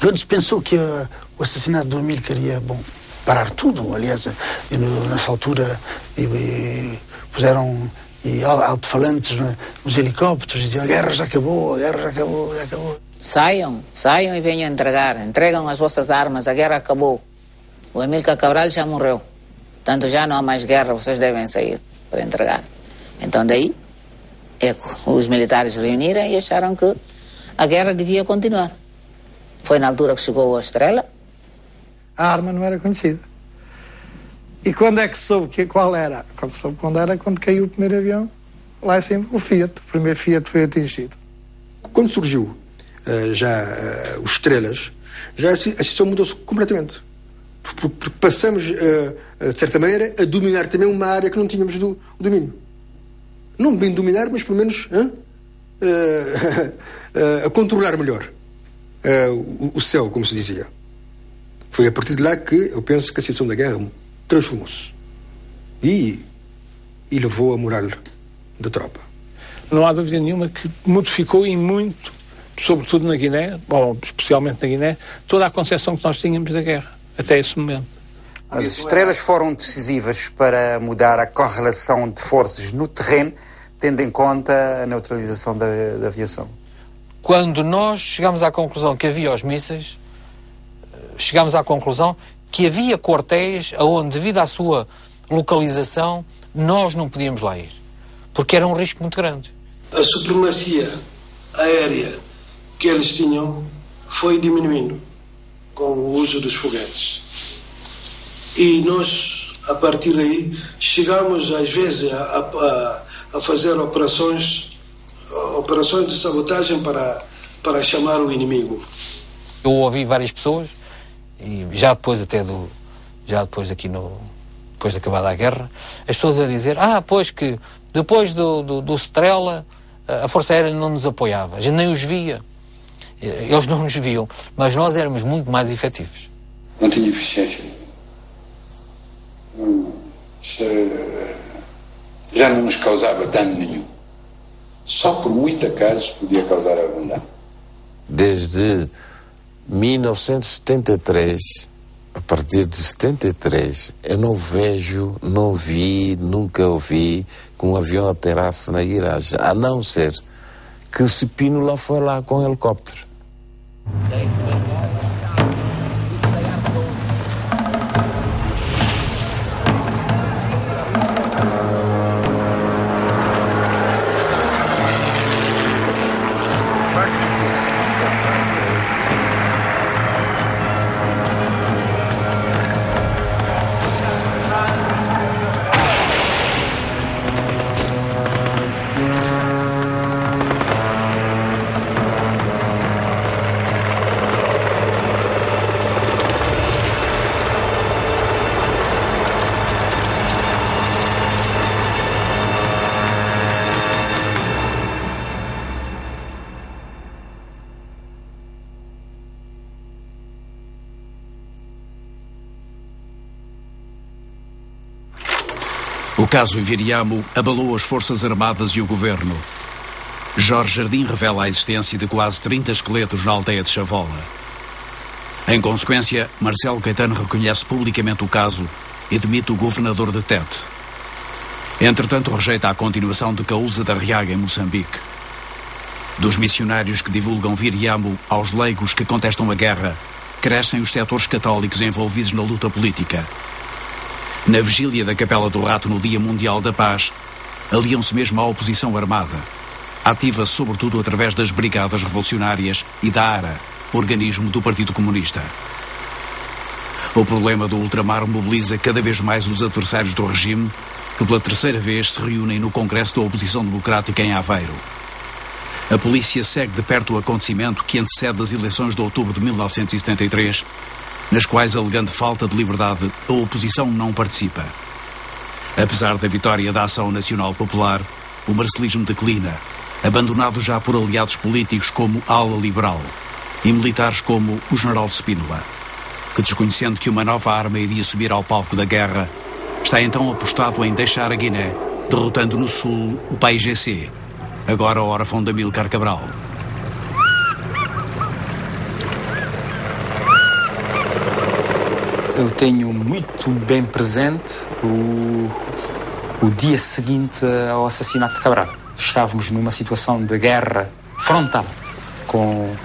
Rhodes pensou que o assassinato do Amílcar ia, parar tudo. Aliás, nessa altura puseram alto-falantes nos helicópteros, diziam: a guerra já acabou, a guerra já acabou, já acabou. Saiam e venham entregar. Entregam as vossas armas, a guerra acabou. O Amílcar Cabral já morreu. Portanto, já não há mais guerra, vocês devem sair para entregar. Então, daí, os militares reuniram e acharam que a guerra devia continuar. Foi na altura que chegou a Estrela. A arma não era conhecida. E quando é que soube qual era? Quando caiu o primeiro avião, lá em cima, o Fiat. O primeiro Fiat foi atingido. Quando surgiu os Estrelas, já a situação mudou-se completamente. Porque passamos, de certa maneira, a dominar também uma área que não tínhamos do domínio. Não bem dominar, mas pelo menos a controlar melhor o céu, como se dizia. Foi a partir de lá que eu penso que a situação da guerra transformou-se e levou a moral da tropa. Não há dúvida nenhuma que modificou e muito, sobretudo na Guiné, ou especialmente na Guiné, toda a concepção que nós tínhamos da guerra, até esse momento. As Estrelas foram decisivas para mudar a correlação de forças no terreno, tendo em conta a neutralização da aviação. Quando nós chegámos à conclusão que havia os mísseis, chegámos à conclusão que havia quartéis onde, devido à sua localização, nós não podíamos lá ir, porque era um risco muito grande. A supremacia aérea que eles tinham foi diminuindo com o uso dos foguetes. E nós, a partir daí, chegamos às vezes a fazer operações de sabotagem para chamar o inimigo. Eu ouvi várias pessoas, e depois de acabada a guerra, as pessoas a dizer: pois que depois do Estrela a Força Aérea não nos apoiava, a gente nem os via. Eles não nos viam, mas nós éramos muito mais efetivos. Não tinha eficiência. Já não nos causava dano nenhum. Só por muito acaso podia causar algum dano. Desde 1973, a partir de 73, eu não vi, nunca ouvi que um avião aterrasse na Iragem, a não ser que o Spínola foi lá com um helicóptero. O caso Viriamo abalou as Forças Armadas e o governo. Jorge Jardim revela a existência de quase 30 esqueletos na aldeia de Chavola. Em consequência, Marcelo Caetano reconhece publicamente o caso e demite o governador de Tete. Entretanto, rejeita a continuação de Caúza da Riaga em Moçambique. Dos missionários que divulgam Viriamo aos leigos que contestam a guerra, crescem os setores católicos envolvidos na luta política. Na vigília da Capela do Rato no Dia Mundial da Paz, aliam-se mesmo à oposição armada, ativa sobretudo através das Brigadas Revolucionárias e da ARA, organismo do Partido Comunista. O problema do ultramar mobiliza cada vez mais os adversários do regime, que pela terceira vez se reúnem no Congresso da Oposição Democrática em Aveiro. A polícia segue de perto o acontecimento que antecede as eleições de outubro de 1973, nas quais, alegando falta de liberdade, a oposição não participa. Apesar da vitória da Ação Nacional Popular, o marcelismo declina, abandonado já por aliados políticos como a ala liberal e militares como o general Spínola, que, desconhecendo que uma nova arma iria subir ao palco da guerra, está então apostado em deixar a Guiné, derrotando no sul o PAIGC, agora órfão de Amílcar Cabral. Eu tenho muito bem presente o dia seguinte ao assassinato de Cabral. Estávamos numa situação de guerra frontal com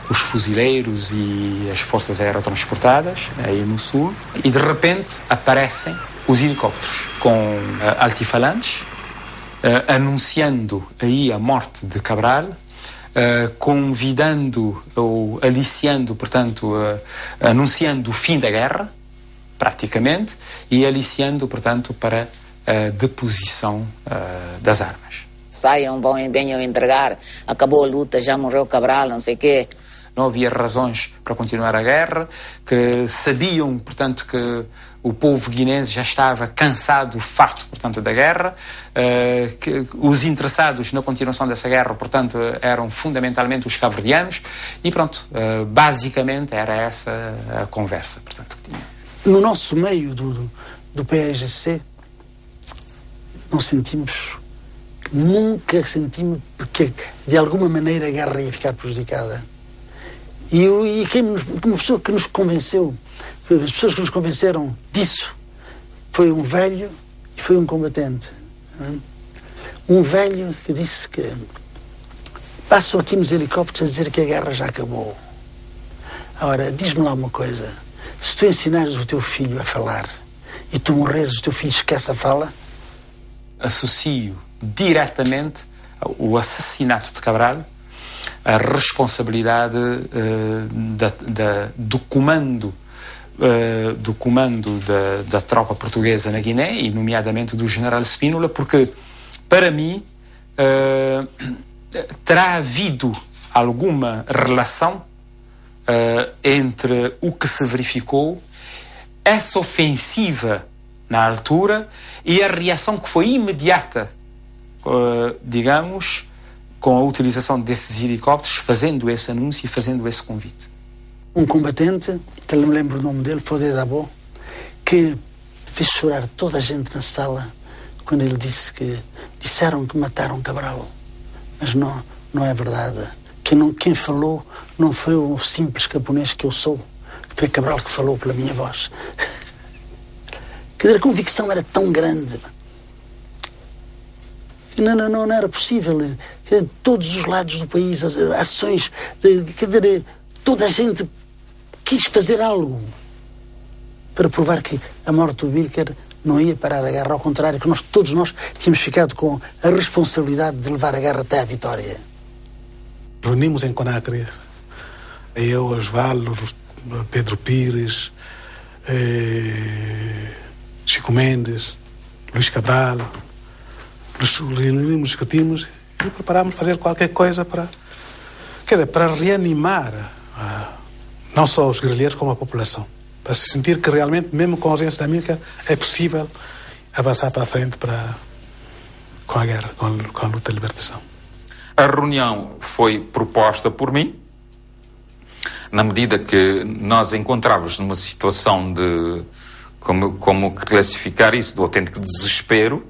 os fuzileiros e as forças aerotransportadas aí no sul, e de repente aparecem os helicópteros com altifalantes anunciando aí a morte de Cabral, convidando ou aliciando, portanto, anunciando o fim da guerra, praticamente, e aliciando, portanto, para a deposição das armas. Saiam, venham entregar, acabou a luta, já morreu Cabral, não sei o quê. Não havia razões para continuar a guerra, que sabiam, portanto, que o povo guinense já estava cansado, farto, portanto, da guerra, que os interessados na continuação dessa guerra, portanto, eram fundamentalmente os cabo-verdianos, e pronto, basicamente era essa a conversa, portanto, que tinha. No nosso meio do PAIGC, nunca sentimos porque de alguma maneira a guerra ia ficar prejudicada. E uma pessoa que nos convenceu, as pessoas que nos convenceram disso, foi um velho e foi um combatente. Um velho que disse que passam aqui nos helicópteros a dizer que a guerra já acabou. Ora, diz-me lá uma coisa, se tu ensinares o teu filho a falar e tu morreres, o teu filho esquece a fala? Associo diretamente o assassinato de Cabral a responsabilidade do comando da tropa portuguesa na Guiné, e nomeadamente do general Spínola, porque para mim terá havido alguma relação entre o que se verificou, essa ofensiva na altura, e a reação que foi imediata, digamos, com a utilização desses helicópteros, fazendo esse anúncio e fazendo esse convite. Um combatente, que não me lembro o nome dele, Fodé Dabo, que fez chorar toda a gente na sala quando ele disse que disseram que mataram Cabral, mas não é verdade. Quem falou não foi o simples camponês que eu sou, foi Cabral que falou pela minha voz. Quer dizer, a convicção era tão grande que não era possível. Quer dizer, todos os lados do país, as ações, quer dizer, toda a gente quis fazer algo para provar que a morte do Amílcar não ia parar a guerra, ao contrário, que todos nós tínhamos ficado com a responsabilidade de levar a guerra até à vitória. Reunimos em Conakry, eu, Osvaldo, Pedro Pires, Chico Mendes, Luís Cabral, nos reunimos, discutimos e preparámos fazer qualquer coisa para reanimar não só os guerrilheiros como a população, para se sentir que realmente, mesmo com a ausência da Amílcar, é possível avançar para a frente com a guerra, com a luta de libertação. A reunião foi proposta por mim, na medida que nós encontrávamos numa situação de, como classificar isso, de autêntico desespero,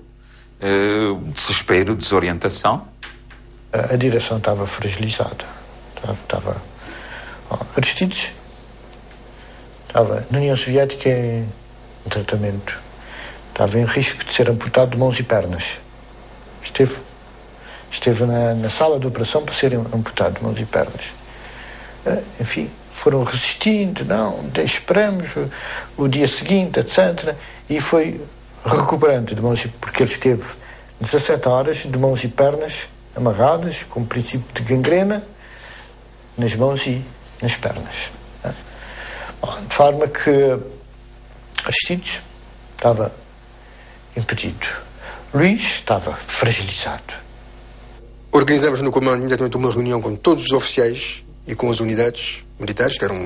desorientação. A direção estava fragilizada. Aristides estava na União Soviética em tratamento. Estava em risco de ser amputado de mãos e pernas. Esteve na sala de operação para ser amputado de mãos e pernas. Enfim, foram resistindo, esperamos o dia seguinte, etc. E foi recuperando de mãos, porque ele esteve 17 horas de mãos e pernas amarradas, com princípio de gangrena, nas mãos e nas pernas. De forma que Aristides estava impedido. Luís estava fragilizado. Organizamos no comando imediatamente uma reunião com todos os oficiais e com as unidades militares, que eram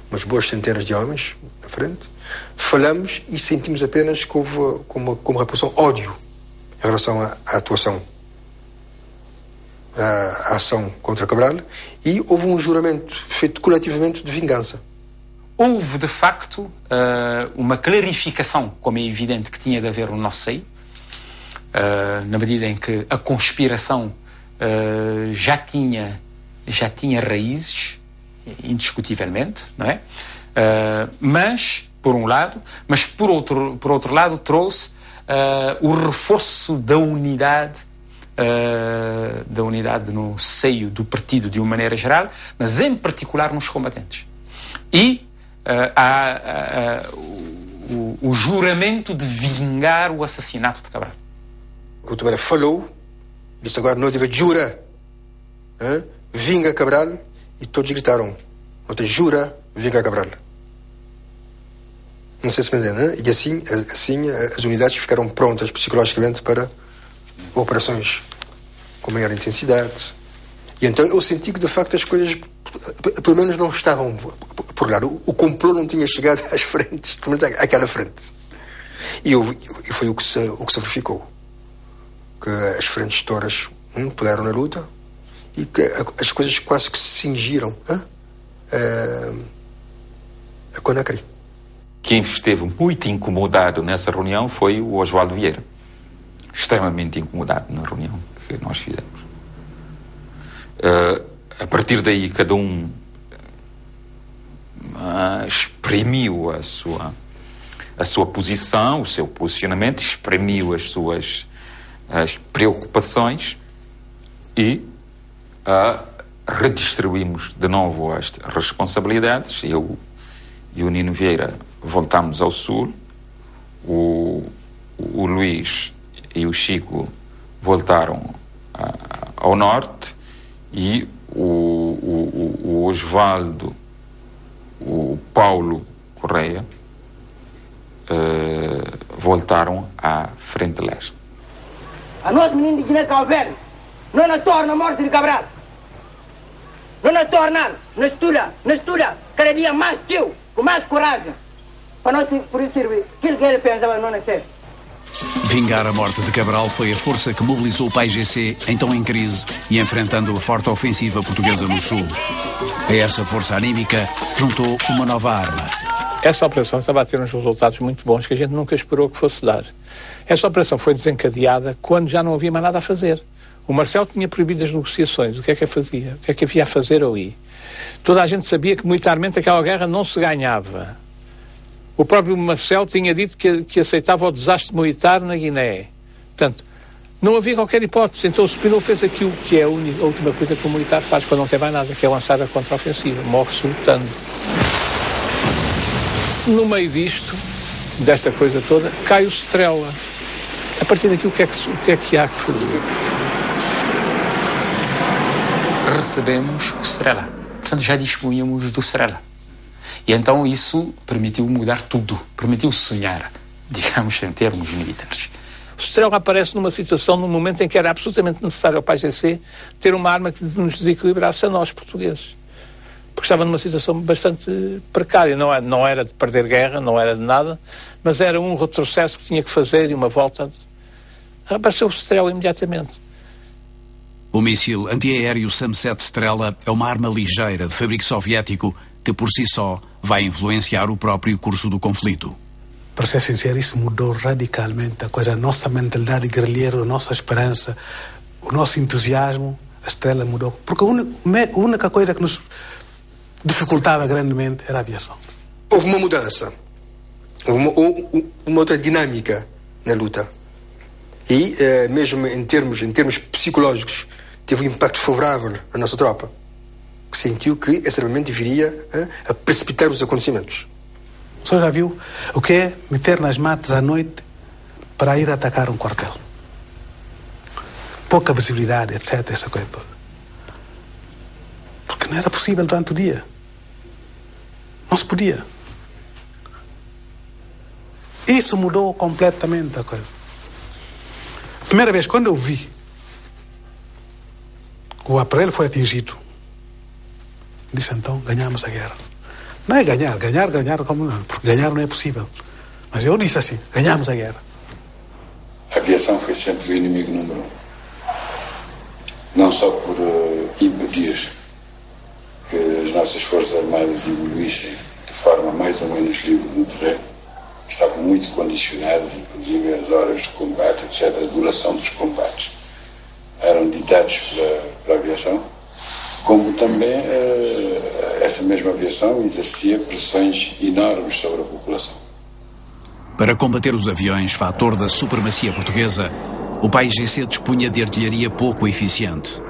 umas boas centenas de homens na frente. Falamos e sentimos apenas que houve como repulsão ódio em relação à atuação, à ação contra Cabral, e houve um juramento feito coletivamente de vingança. Houve, de facto, uma clarificação, como é evidente que tinha de haver no nosso seio, na medida em que a conspiração já tinha raízes, indiscutivelmente, não é? Mas, por um lado, mas por outro lado trouxe o reforço da unidade no seio do partido de uma maneira geral, mas em particular nos combatentes. E o juramento de vingar o assassinato de Cabral. O Tomé falou, disse agora, nós devemos jurar, vinga Cabral, e todos gritaram, nós jura, vinga Cabral. Não sei se me entende, e assim as unidades ficaram prontas psicologicamente para operações com maior intensidade. E então eu senti que de facto as coisas pelo menos não estavam por lá. O complô não tinha chegado às frentes, àquela frente. E foi o que se verificou. Que as frentes todas puderam na luta e que as coisas quase que se cingiram a Conakry. Quem esteve muito incomodado nessa reunião foi o Oswaldo Vieira. Extremamente incomodado na reunião que nós fizemos. A partir daí, cada um exprimiu a sua posição, o seu posicionamento, exprimiu as suas preocupações e redistribuímos de novo as responsabilidades. Eu e o Nino Vieira voltámos ao sul, o Luís e o Chico voltaram ao norte e o Osvaldo, o Paulo Correia voltaram à frente leste. A nós, menino de Guiné-Cabo Verde, não nos torna a morte de Cabral. Não nos torna, nos estuda cada dia mais que eu, com mais coragem. Para nós, por isso, servir. Aquilo que ele pensava não nascer. Vingar a morte de Cabral foi a força que mobilizou o PAIGC, então em crise e enfrentando a forte ofensiva portuguesa no sul. A essa força anímica juntou uma nova arma. Essa operação estava a ter uns resultados muito bons que a gente nunca esperou que fosse dar. Essa operação foi desencadeada quando já não havia mais nada a fazer. O Marcelo tinha proibido as negociações. O que é que fazia? O que é que havia a fazer ali? Toda a gente sabia que militarmente aquela guerra não se ganhava. O próprio Marcelo tinha dito que aceitava o desastre militar na Guiné. Portanto, não havia qualquer hipótese. Então o Spínola fez aquilo que é a última coisa que o militar faz quando não tem mais nada, que é lançar a contraofensiva. Morre-se lutando. No meio desta coisa toda, cai o Strela. A partir daqui, o que é que há que fazer? Recebemos o Strela. Portanto, já dispunhamos do Strela. E então isso permitiu mudar tudo. Permitiu sonhar, digamos, em termos militares. O Strela aparece num momento em que era absolutamente necessário ao PAIGC ter uma arma que nos desequilibrasse a nós, portugueses. Porque estava numa situação bastante precária. Não era de perder guerra, não era de nada, mas era um retrocesso que tinha que fazer e uma volta. Apareceu o Strela imediatamente. O míssil antiaéreo Sam-7 Strela é uma arma ligeira de fabrico soviético que por si só vai influenciar o próprio curso do conflito. Para ser sincero, isso mudou radicalmente a coisa, a nossa mentalidade guerrilheira, a nossa esperança, o nosso entusiasmo. A Strela mudou. Porque a única coisa que nos dificultava grandemente era a aviação. Houve uma mudança, houve uma outra dinâmica na luta. E mesmo em termos psicológicos, teve um impacto favorável na nossa tropa, que sentiu que esse armamento viria a precipitar os acontecimentos. O senhor já viu o que é meter nas matas à noite para ir atacar um quartel? Pouca visibilidade, etc., essa coisa toda. Porque não era possível durante o dia. Não se podia. Isso mudou completamente a coisa. A primeira vez, quando eu vi que o aparelho foi atingido, disse então, ganhamos a guerra. Não é ganhar, como não, porque ganhar não é possível. Mas eu disse assim, ganhamos a guerra. A aviação foi sempre o inimigo número 1. Não só por impedir que as nossas forças armadas evoluíssem de forma mais ou menos livre no terreno, estavam muito condicionadas, inclusive as horas de combate, etc., a duração dos combates eram ditados pela aviação, como também essa mesma aviação exercia pressões enormes sobre a população. Para combater os aviões, fator da supremacia portuguesa, o PAIGC dispunha de artilharia pouco eficiente,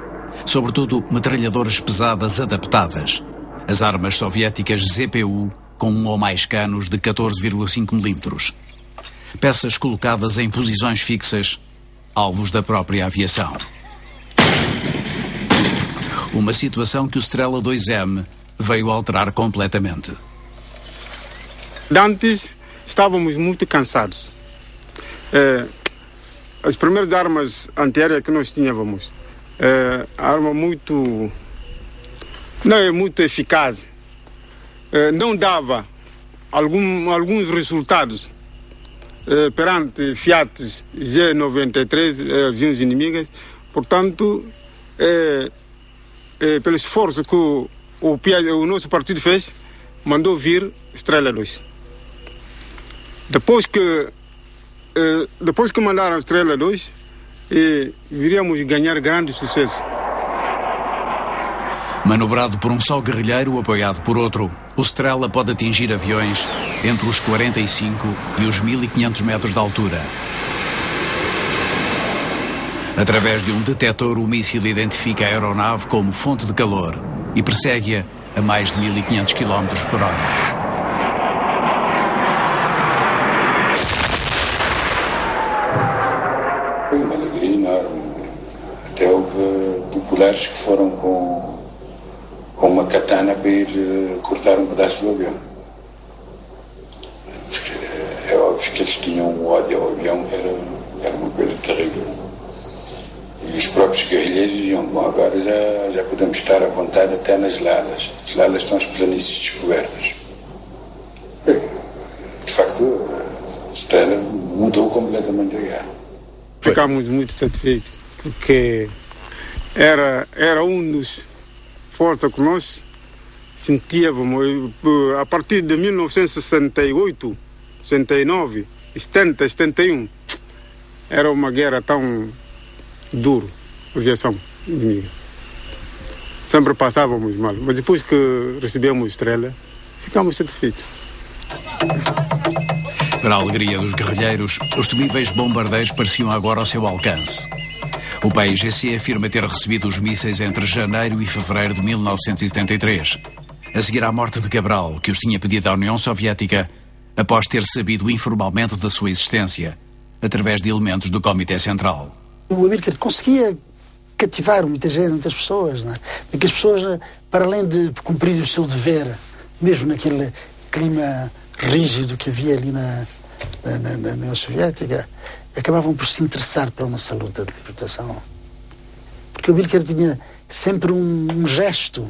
sobretudo metralhadoras pesadas adaptadas, as armas soviéticas ZPU com um ou mais canos de 14,5 mm, peças colocadas em posições fixas, alvos da própria aviação. Uma situação que o Strela 2M veio alterar completamente. Antes estávamos muito cansados. As primeiras armas antiaéreas que nós tínhamos, arma muito... não é muito eficaz. Não dava alguns resultados perante Fiat G93, aviões inimigas. Portanto, pelo esforço que o nosso partido fez, mandou vir Strela 2. Depois que mandaram Strela 2, viríamos ganhar grande sucesso. Manobrado por um só guerrilheiro apoiado por outro, o Strela pode atingir aviões entre os 45 e os 1500 metros de altura. Através de um detetor, o míssil identifica a aeronave como fonte de calor e persegue-a a mais de 1500 km por hora. Foi uma alegria enorme. Até houve populares que foram com uma katana para ir cortar um pedaço do avião. Porque é óbvio que eles tinham um ódio ao avião, era uma coisa terrível. E os próprios guerrilheiros diziam, bom, agora já podemos estar à vontade até nas lalas. As lalas estão as planícies descobertas. De facto, a Strela mudou completamente a guerra. Ficámos muito satisfeitos, porque era um dos forças que nós sentíamos. A partir de 1968, 69, 70, 71, era uma guerra tão dura, a aviação inimiga. Sempre passávamos mal, mas depois que recebemos Strela, ficámos satisfeitos. Para a alegria dos guerrilheiros, os temíveis bombardeiros pareciam agora ao seu alcance. O PAIGC afirma ter recebido os mísseis entre janeiro e fevereiro de 1973, a seguir à morte de Cabral, que os tinha pedido à União Soviética após ter sabido informalmente da sua existência, através de elementos do Comitê Central. O Amílcar conseguia cativar muita gente, muitas pessoas, não é? Porque as pessoas, para além de cumprir o seu dever, mesmo naquele clima rígido que havia ali na União Soviética, acabavam por se interessar pela nossa luta de libertação. Porque o Amílcar tinha sempre um gesto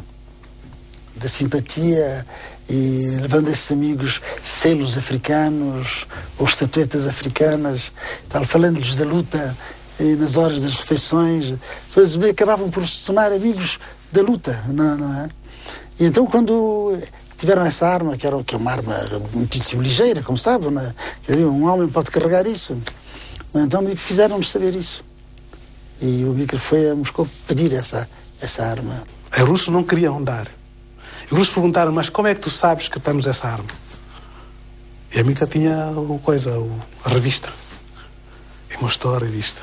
de simpatia, e levando a esses amigos selos africanos ou estatuetas africanas, tal, falando-lhes da luta e nas horas das refeições. Eles acabavam por se tornar amigos da luta, não é? E então, quando tiveram essa arma, que é uma arma muitíssimo ligeira, como sabe, né? Um homem pode carregar isso. Então fizeram-nos saber isso. E o Amílcar foi a Moscou pedir essa arma. Os russos não queriam dar. Os russos perguntaram, mas como é que tu sabes que temos essa arma? E a Amílcar tinha a revista. E mostrou a revista.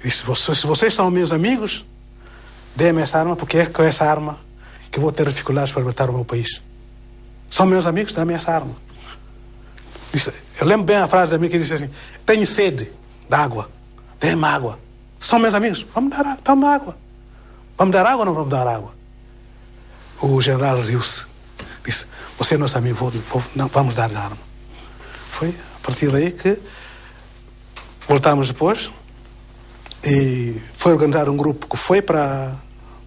E disse, se vocês são meus amigos, dê-me essa arma, porque é com essa arma que vou ter dificuldades para libertar o meu país. São meus amigos, dê-me essa arma. Disse, eu lembro bem a frase da minha que disse assim, tenho sede de água, dê-me água. São meus amigos, vamos dar água. Vamos dar água ou não vamos dar água? O general riu-se. Disse, você é nosso amigo, não, vamos dar-lhe a arma. Foi a partir daí que voltámos depois e foi organizar um grupo que foi para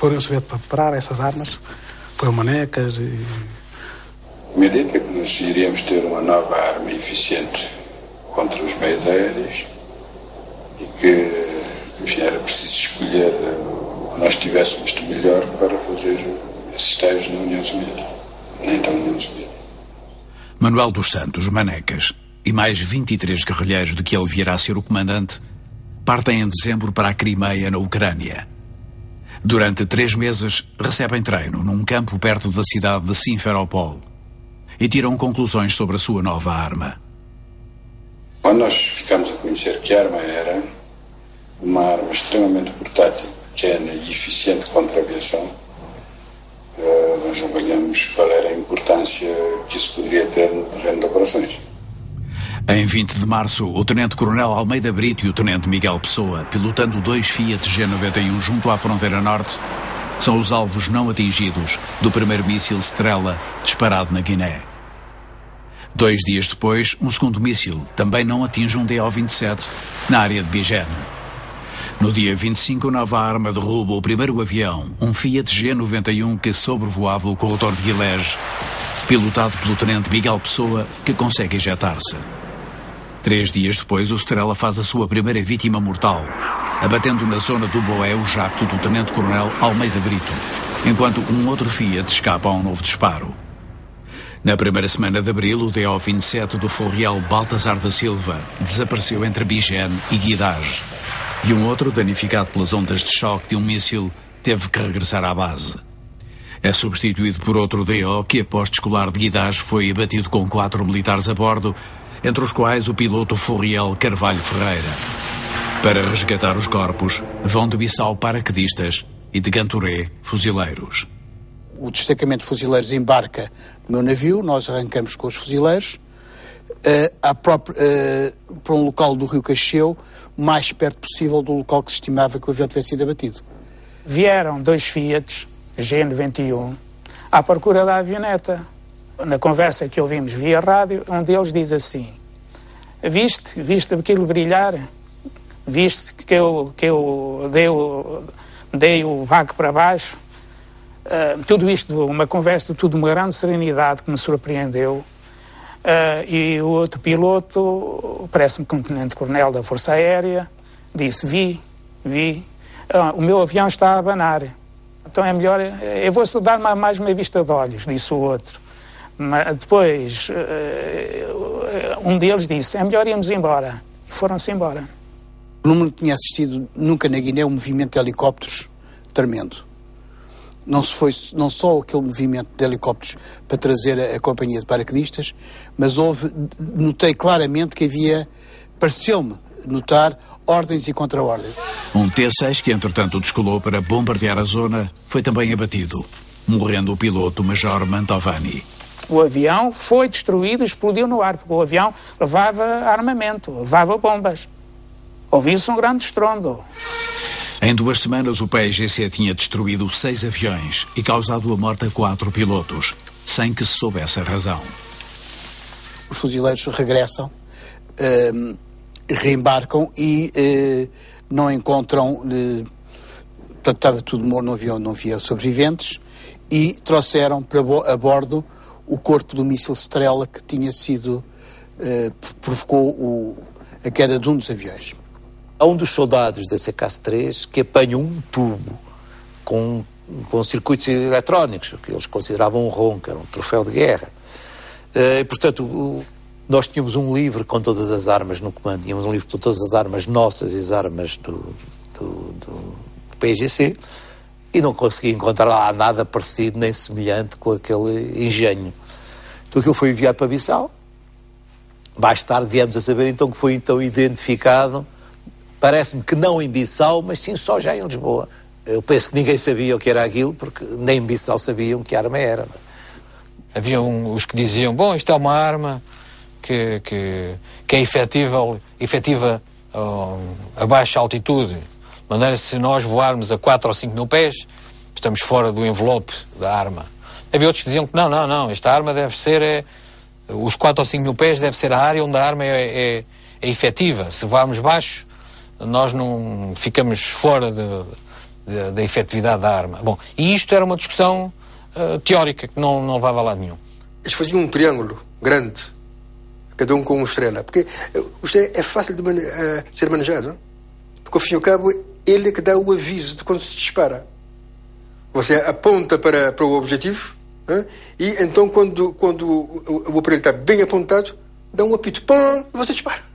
a União Soviética para preparar essas armas. Foi o Manecas e... Medida que nós iríamos ter uma nova arma eficiente contra os meios aéreos e que, enfim, era preciso escolher o que nós tivéssemos de melhor para fazer esses tais na União Soviética, nem da União Soviética. Manuel dos Santos, Manecas, e mais 23 guerrilheiros de que ele virá a ser o comandante, partem em dezembro para a Crimeia, na Ucrânia. Durante 3 meses, recebem treino num campo perto da cidade de Simferopol e tiram conclusões sobre a sua nova arma. Quando nós ficamos a conhecer que a arma era uma arma extremamente portátil, pequena e eficiente contra a aviação, nós avaliamos qual era a importância que isso poderia ter no terreno de operações. Em 20 de março, o Tenente-Coronel Almeida Brito e o Tenente Miguel Pessoa, pilotando 2 Fiat G91 junto à fronteira norte, são os alvos não atingidos do primeiro míssil Strela disparado na Guiné. 2 dias depois, um segundo míssil também não atinge um DO-27 na área de Bigen. No dia 25, a nova arma derruba o primeiro avião, um Fiat G91 que sobrevoava o corredor de Guilherme, pilotado pelo Tenente Miguel Pessoa, que consegue ejetar-se. 3 dias depois, o Strela faz a sua primeira vítima mortal, abatendo na zona do Boé o jacto do Tenente-Coronel Almeida Brito, enquanto um outro Fiat escapa a um novo disparo. Na primeira semana de abril, o DO-27 do Fulreal Baltasar da Silva desapareceu entre Bigen e Guidage, e um outro, danificado pelas ondas de choque de um míssil, teve que regressar à base. É substituído por outro DO que, após descolar de Guidage, foi abatido com 4 militares a bordo, entre os quais o piloto Fulreal Carvalho Ferreira. Para resgatar os corpos, vão de Bissau paraquedistas e de Gantouré fuzileiros. O destacamento de fuzileiros embarca no meu navio, nós arrancamos com os fuzileiros para um local do Rio Cacheu, mais perto possível do local que se estimava que o avião tivesse sido abatido. Vieram 2 Fiat G91 à procura da avioneta. Na conversa que ouvimos via rádio, um deles diz assim: viste aquilo brilhar? Viste que eu dei o vago para baixo? Tudo isto, uma conversa, tudo uma grande serenidade que me surpreendeu. E o outro piloto, parece-me que um tenente-coronel da Força Aérea, disse: vi, o meu avião está a abanar. Então é melhor, eu vou dar mais uma vista de olhos, disse o outro. Mas depois, um deles disse: é melhor irmos embora. E foram-se embora. Não tinha assistido nunca na Guiné um movimento de helicópteros tremendo. Não só aquele movimento de helicópteros para trazer a companhia de paraquedistas, mas notei claramente que pareceu-me notar ordens e contra-ordens. Um T-6 que, entretanto, descolou para bombardear a zona, foi também abatido, morrendo o piloto Major Mantovani. O avião foi destruído e explodiu no ar, porque o avião levava armamento, levava bombas. Ouviu-se um grande estrondo. Em 2 semanas, o PAIGC tinha destruído 6 aviões e causado a morte a 4 pilotos, sem que se soubesse a razão. Os fuzileiros regressam, reembarcam e não encontram... portanto, estava tudo morto, não havia sobreviventes, e trouxeram a bordo o corpo do míssil Strela que tinha sido... provocou a queda de um dos aviões. Há um dos soldados da CK-3 que apanha um tubo com circuitos eletrónicos, que eles consideravam um ROM, que era um troféu de guerra. E, portanto, nós tínhamos um livro com todas as armas no comando, tínhamos um livro com todas as armas nossas e as armas do PAIGC, e não consegui encontrar lá nada parecido nem semelhante com aquele engenho. Então aquilo foi enviado para Bissau. Mais tarde viemos a saber então que foi então identificado, parece-me que não em Bissau, mas sim só já em Lisboa. Eu penso que ninguém sabia o que era aquilo, porque nem em Bissau sabiam que arma era. Havia os que diziam: bom, isto é uma arma que é efetiva a baixa altitude, de maneira que se nós voarmos a 4 ou 5 mil pés, estamos fora do envelope da arma. Havia outros que diziam que não, esta arma deve ser, os 4 ou 5 mil pés deve ser a área onde a arma é efetiva. Se voarmos baixo, nós não ficamos fora da efetividade da arma. Bom, e isto era uma discussão teórica que não levava a lado nenhum. Eles faziam um triângulo grande, cada um com uma estrela, porque o estrela é fácil de ser manejado, porque ao fim e ao cabo ele é que dá o aviso de quando se dispara. Você aponta para o objetivo, e então quando o aparelho está bem apontado, dá um apito, pam, e você dispara.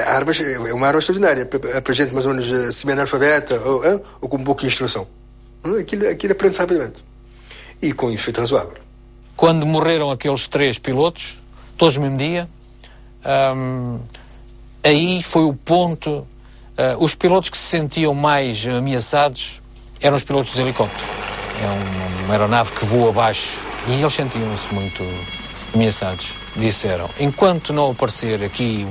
Armas é uma arma extraordinária para gente mais ou menos semi-analfabeta ou com pouca instrução. Aquilo aprende-se rapidamente. E com efeito razoável. Quando morreram aqueles 3 pilotos, todos no mesmo dia, aí foi o ponto. Os pilotos que se sentiam mais ameaçados eram os pilotos dos helicópteros. É uma aeronave que voa abaixo e eles sentiam-se muito ameaçados. Disseram, enquanto não aparecer aqui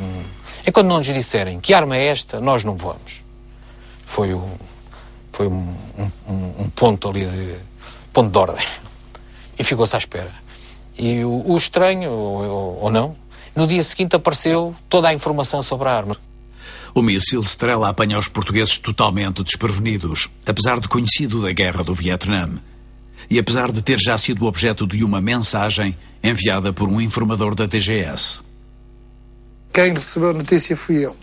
enquanto não nos disserem que arma é esta, nós não voamos. Foi um ponto ali ponto de ordem. E ficou-se à espera. E o estranho, ou não, no dia seguinte apareceu toda a informação sobre a arma. O míssil Strela apanha os portugueses totalmente desprevenidos, apesar de conhecido da guerra do Vietnã. E apesar de ter já sido objeto de uma mensagem enviada por um informador da DGS. Quem recebeu a notícia fui eu.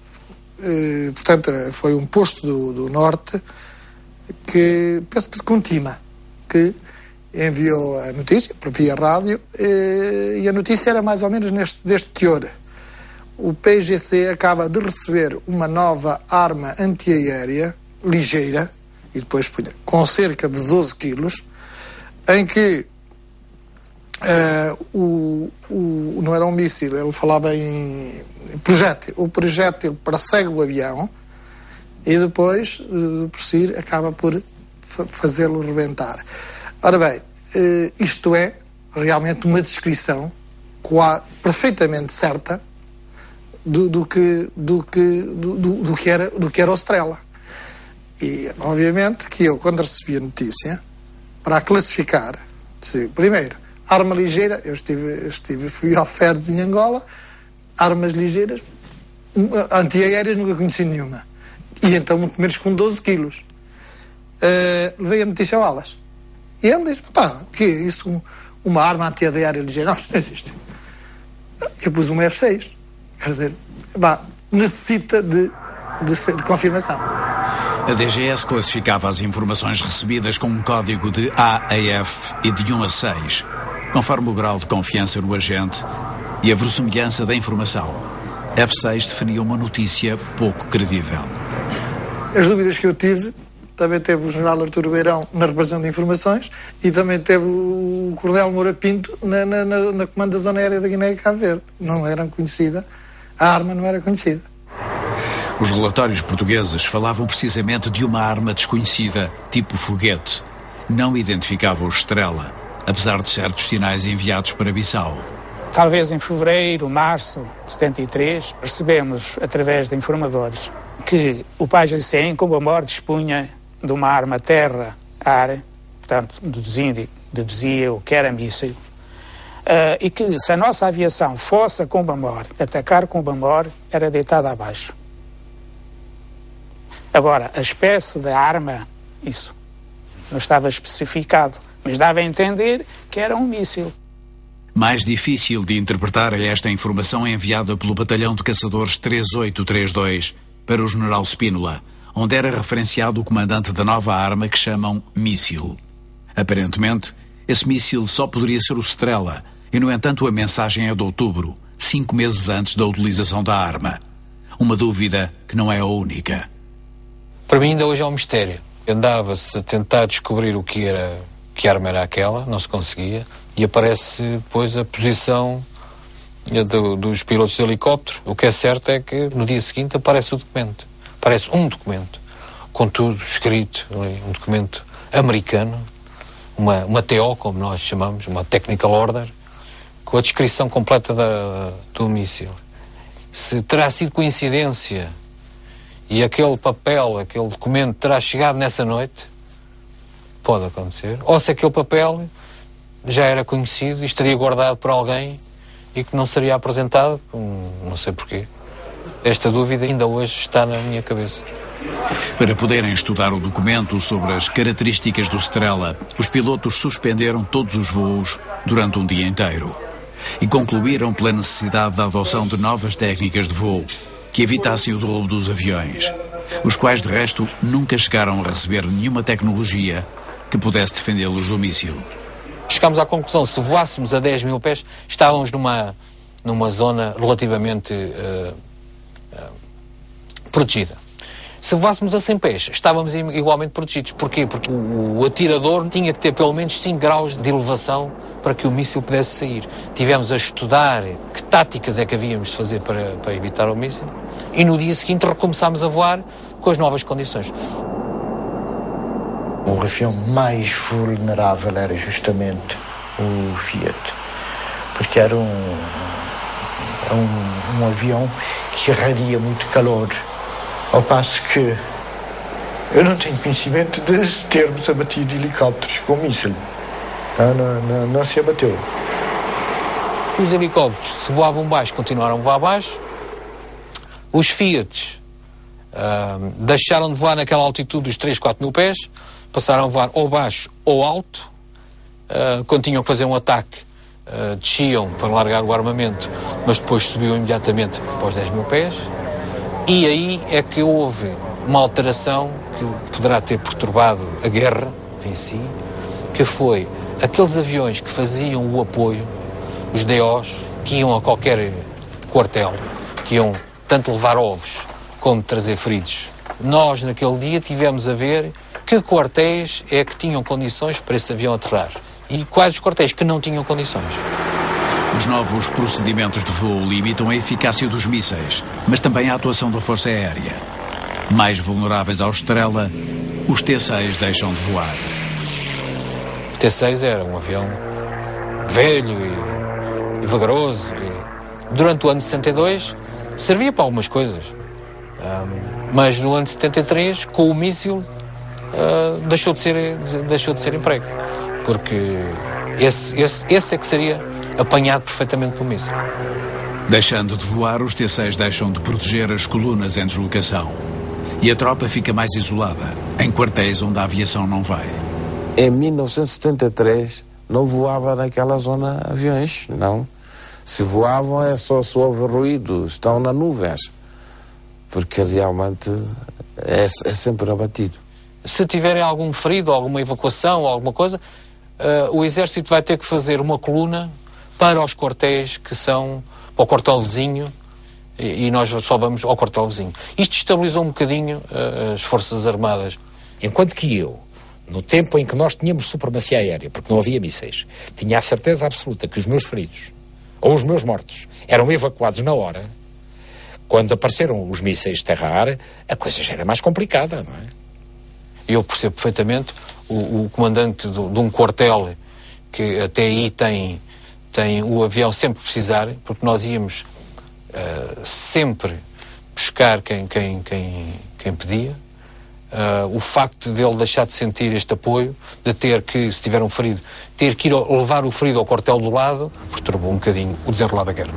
Portanto, foi um posto do Norte que, penso que de Contima, que enviou a notícia via rádio, e a notícia era mais ou menos deste teor. O PGC acaba de receber uma nova arma antiaérea ligeira, e depois com cerca de 12 quilos, em que não era um míssil, ele falava em projétil. O projétil persegue o avião e depois, por si, acaba por fazê-lo rebentar. Ora bem, isto é realmente uma descrição perfeitamente certa do que era o Strela. E, obviamente, que eu, quando recebi a notícia, para a classificar, primeiro, arma ligeira, fui ao FERDS em Angola, armas ligeiras, antiaéreas nunca conheci nenhuma. E então, muito menos com 12 quilos. Levei a notícia ao Alas. E ele disse, pá, o que é isso? Uma arma antiaérea ligeira? Não, isso não existe. Eu pus uma F6. Quer dizer, pá, necessita de confirmação. A DGS classificava as informações recebidas com um código de A a F e de 1 a 6, conforme o grau de confiança no agente e a verossimilhança da informação. F6 definia uma notícia pouco credível. As dúvidas que eu tive, também teve o general Arturo Beirão na representação de informações e também teve o coronel Moura Pinto na comando da zona aérea da Guiné e Cabo Verde. Não era conhecida, a arma não era conhecida. Os relatórios portugueses falavam precisamente de uma arma desconhecida, tipo foguete. Não identificavam o Strela, apesar de certos sinais enviados para Bissau. Talvez em fevereiro, março de 73, recebemos, através de informadores, que o PAGC em Combamor dispunha de uma arma terra-ar, portanto, deduzia o que era míssil, e que se a nossa aviação fosse a Combamor, atacar Combamor, era deitada abaixo. Agora, a espécie de arma, isso não estava especificado, mas dava a entender que era um míssil. Mais difícil de interpretar é esta informação enviada pelo Batalhão de Caçadores 3832 para o General Spínola, onde era referenciado o comandante da nova arma que chamam míssil. Aparentemente, esse míssil só poderia ser o Strela, e no entanto a mensagem é de outubro, 5 meses antes da utilização da arma. Uma dúvida que não é a única. Para mim ainda hoje é um mistério. Andava-se a tentar descobrir que arma era aquela, não se conseguia, e aparece depois a posição dos pilotos de helicóptero. O que é certo é que no dia seguinte aparece o documento. Aparece um documento, com tudo escrito, um documento americano, uma TO, como nós chamamos, uma Technical Order, com a descrição completa do míssil. Se terá sido coincidência e aquele papel, aquele documento terá chegado nessa noite, pode acontecer. Ou se aquele papel já era conhecido e estaria guardado por alguém e que não seria apresentado, não sei porquê. Esta dúvida ainda hoje está na minha cabeça. Para poderem estudar o documento sobre as características do Strela, os pilotos suspenderam todos os voos durante um dia inteiro e concluíram pela necessidade da adoção de novas técnicas de voo que evitassem o derrubo dos aviões, os quais, de resto, nunca chegaram a receber nenhuma tecnologia que pudesse defendê-los do míssil. Chegámos à conclusão, se voássemos a 10 mil pés, estávamos numa zona relativamente protegida. Se levássemos a 100 pés, estávamos igualmente protegidos. Porquê? Porque o atirador tinha que ter pelo menos 5 graus de elevação para que o míssil pudesse sair. Tivemos a estudar que táticas é que havíamos de fazer para evitar o míssil e no dia seguinte recomeçámos a voar com as novas condições. O avião mais vulnerável era justamente o Fiat, porque era um avião que irradia muito calor, ao passo que eu não tenho conhecimento de termos abatido helicópteros com míssil. Não se abateu. Os helicópteros, se voavam baixo, continuaram a voar baixo. Os Fiats deixaram de voar naquela altitude dos 3, 4 mil pés, passaram a voar ou baixo ou alto. Quando tinham que fazer um ataque, desciam para largar o armamento, mas depois subiam imediatamente para os 10 mil pés. E aí é que houve uma alteração que poderá ter perturbado a guerra em si, que foi aqueles aviões que faziam o apoio, os DOs, que iam a qualquer quartel, que iam tanto levar ovos como trazer feridos. Nós, naquele dia, tivemos a ver que quartéis é que tinham condições para esse avião aterrar e quais os quartéis que não tinham condições. Os novos procedimentos de voo limitam a eficácia dos mísseis, mas também a atuação da Força Aérea. Mais vulneráveis ao Estrela, os T-6 deixam de voar. O T-6 era um avião velho e vagaroso. Durante o ano 72 servia para algumas coisas, mas no ano 73, com o míssil, deixou de ser emprego, porque esse é que seria apanhado perfeitamente pelo míssil. Deixando de voar, os T-6 deixam de proteger as colunas em deslocação. E a tropa fica mais isolada, em quartéis onde a aviação não vai. Em 1973 não voava naquela zona aviões, não. Se voavam é só houve ruído, estão nas nuvens. Porque realmente é sempre abatido. Se tiverem algum ferido, alguma evacuação, alguma coisa, o Exército vai ter que fazer uma coluna para os quartéis que são para o quartel vizinho e nós só vamos ao quartel vizinho. Isto estabilizou um bocadinho as Forças Armadas. Enquanto que eu, no tempo em que nós tínhamos supremacia aérea, porque não havia mísseis, tinha a certeza absoluta que os meus feridos ou os meus mortos eram evacuados na hora, quando apareceram os mísseis terra-ar, a coisa já era mais complicada, não é? Eu percebo perfeitamente o comandante de um quartel que até aí tem o avião sempre precisar, porque nós íamos sempre buscar quem pedia. O facto de ele deixar de sentir este apoio, de ter que, se tiver um ferido, ter que ir levar o ferido ao quartel do lado, perturbou um bocadinho o desenrolar da guerra.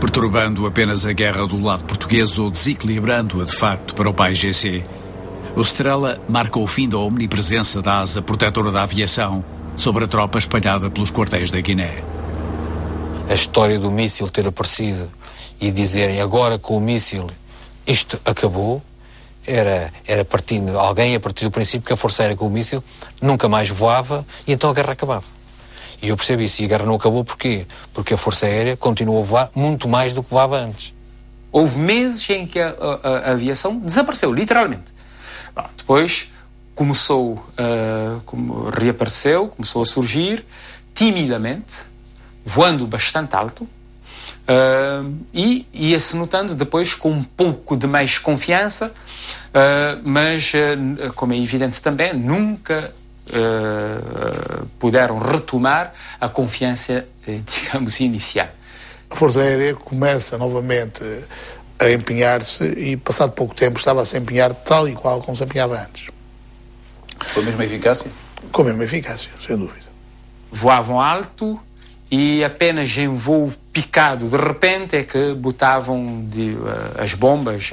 Perturbando apenas a guerra do lado português ou desequilibrando-a de facto para o PAIGC, o Estrela marca o fim da omnipresença da asa protetora da aviação sobre a tropa espalhada pelos quartéis da Guiné. A história do míssil ter aparecido e dizerem agora com o míssil isto acabou, era partindo, alguém a partir do princípio que a Força Aérea com o míssil nunca mais voava e então a guerra acabava. E eu percebo isso. E a guerra não acabou porquê? Porque a Força Aérea continuou a voar muito mais do que voava antes. Houve meses em que a aviação desapareceu, literalmente. Bom, depois reapareceu, começou a surgir timidamente, voando bastante alto, e ia-se notando depois com um pouco de mais confiança, mas, como é evidente também, nunca puderam retomar a confiança, digamos, inicial. A Força Aérea começa novamente a empenhar-se e, passado pouco tempo, estava a se empenhar tal e qual como se empenhava antes. Com a mesma eficácia? Com a mesma eficácia, sem dúvida. Voavam alto e apenas em voo picado, de repente, é que botavam as bombas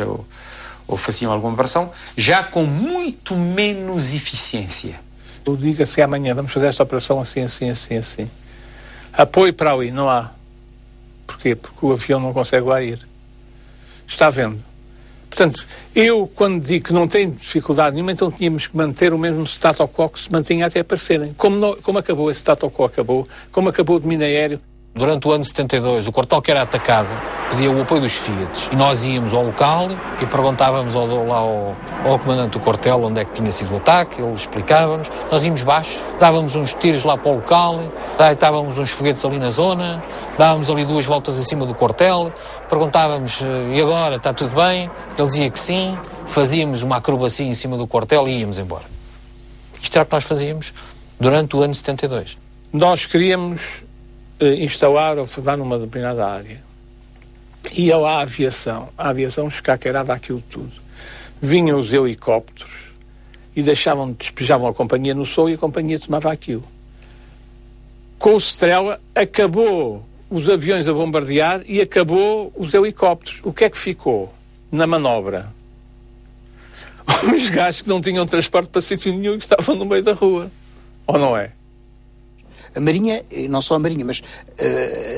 ou faziam alguma operação, já com muito menos eficiência. Eu digo assim amanhã, vamos fazer esta operação assim. Apoio para ali, não há. Porquê? Porque o avião não consegue lá ir. Está vendo? Portanto, eu quando digo que não tem dificuldade nenhuma, então tínhamos que manter o mesmo status quo que se mantinha até aparecerem. Como acabou esse status quo, como acabou o domínio aéreo. Durante o ano 72, o quartel que era atacado pedia o apoio dos Fiat. E nós íamos ao local e perguntávamos ao comandante do quartel onde é que tinha sido o ataque, ele explicava-nos. Nós íamos baixo, dávamos uns tiros lá para o local, deitávamos uns foguetes ali na zona, dávamos ali 2 voltas em cima do quartel, perguntávamos, e agora, está tudo bem? Ele dizia que sim, fazíamos uma acrobacia em cima do quartel e íamos embora. Isto era o que nós fazíamos durante o ano 72. Nós queríamos instalar ou falar numa determinada área. Ia lá a aviação escaqueirava aquilo tudo. Vinham os helicópteros e despejavam a companhia no sol e a companhia tomava aquilo. Com o Strela acabou os aviões a bombardear e acabou os helicópteros. O que é que ficou na manobra? Os gajos que não tinham transporte para sítio nenhum e que estavam no meio da rua. Ou não é? A Marinha, não só a Marinha, mas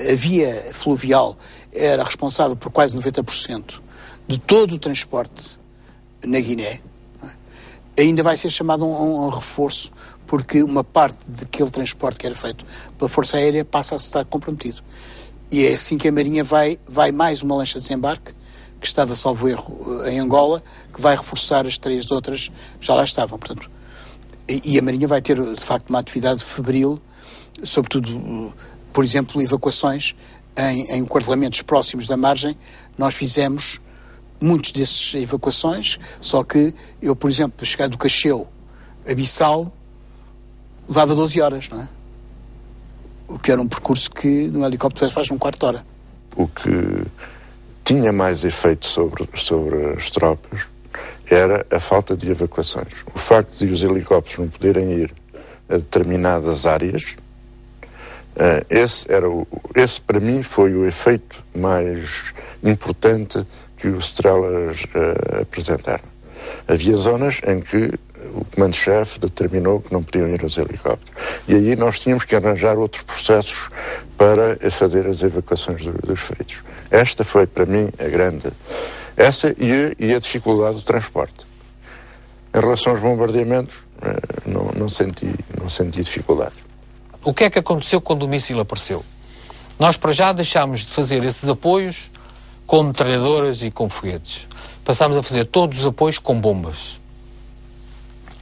a via fluvial era responsável por quase 90% de todo o transporte na Guiné. Ainda vai ser chamado um reforço, porque uma parte daquele transporte que era feito pela Força Aérea passa a estar comprometido. E é assim que a Marinha vai mais uma lancha de desembarque, que estava, salvo erro, em Angola, que vai reforçar as 3 outras que já lá estavam. Portanto, e a Marinha vai ter, de facto, uma atividade febril, sobretudo, por exemplo, evacuações em quartelamentos próximos da margem. Nós fizemos muitas dessas evacuações, só que eu, por exemplo, para chegar do Cacheu a Bissau, levava 12 horas, não é? O que era um percurso que no helicóptero faz um quarto de hora. O que tinha mais efeito sobre as tropas era a falta de evacuações. O facto de os helicópteros não poderem ir a determinadas áreas, esse para mim foi o efeito mais importante que os Strelas apresentaram. Havia zonas em que o comando-chefe determinou que não podiam ir os helicópteros. E aí nós tínhamos que arranjar outros processos para fazer as evacuações dos feridos. Esta foi, para mim, a grande... Essa e a dificuldade do transporte. Em relação aos bombardeamentos, não senti dificuldade. O que é que aconteceu quando o míssil apareceu? Nós, para já, deixámos de fazer esses apoios com metralhadoras e com foguetes. Passámos a fazer todos os apoios com bombas.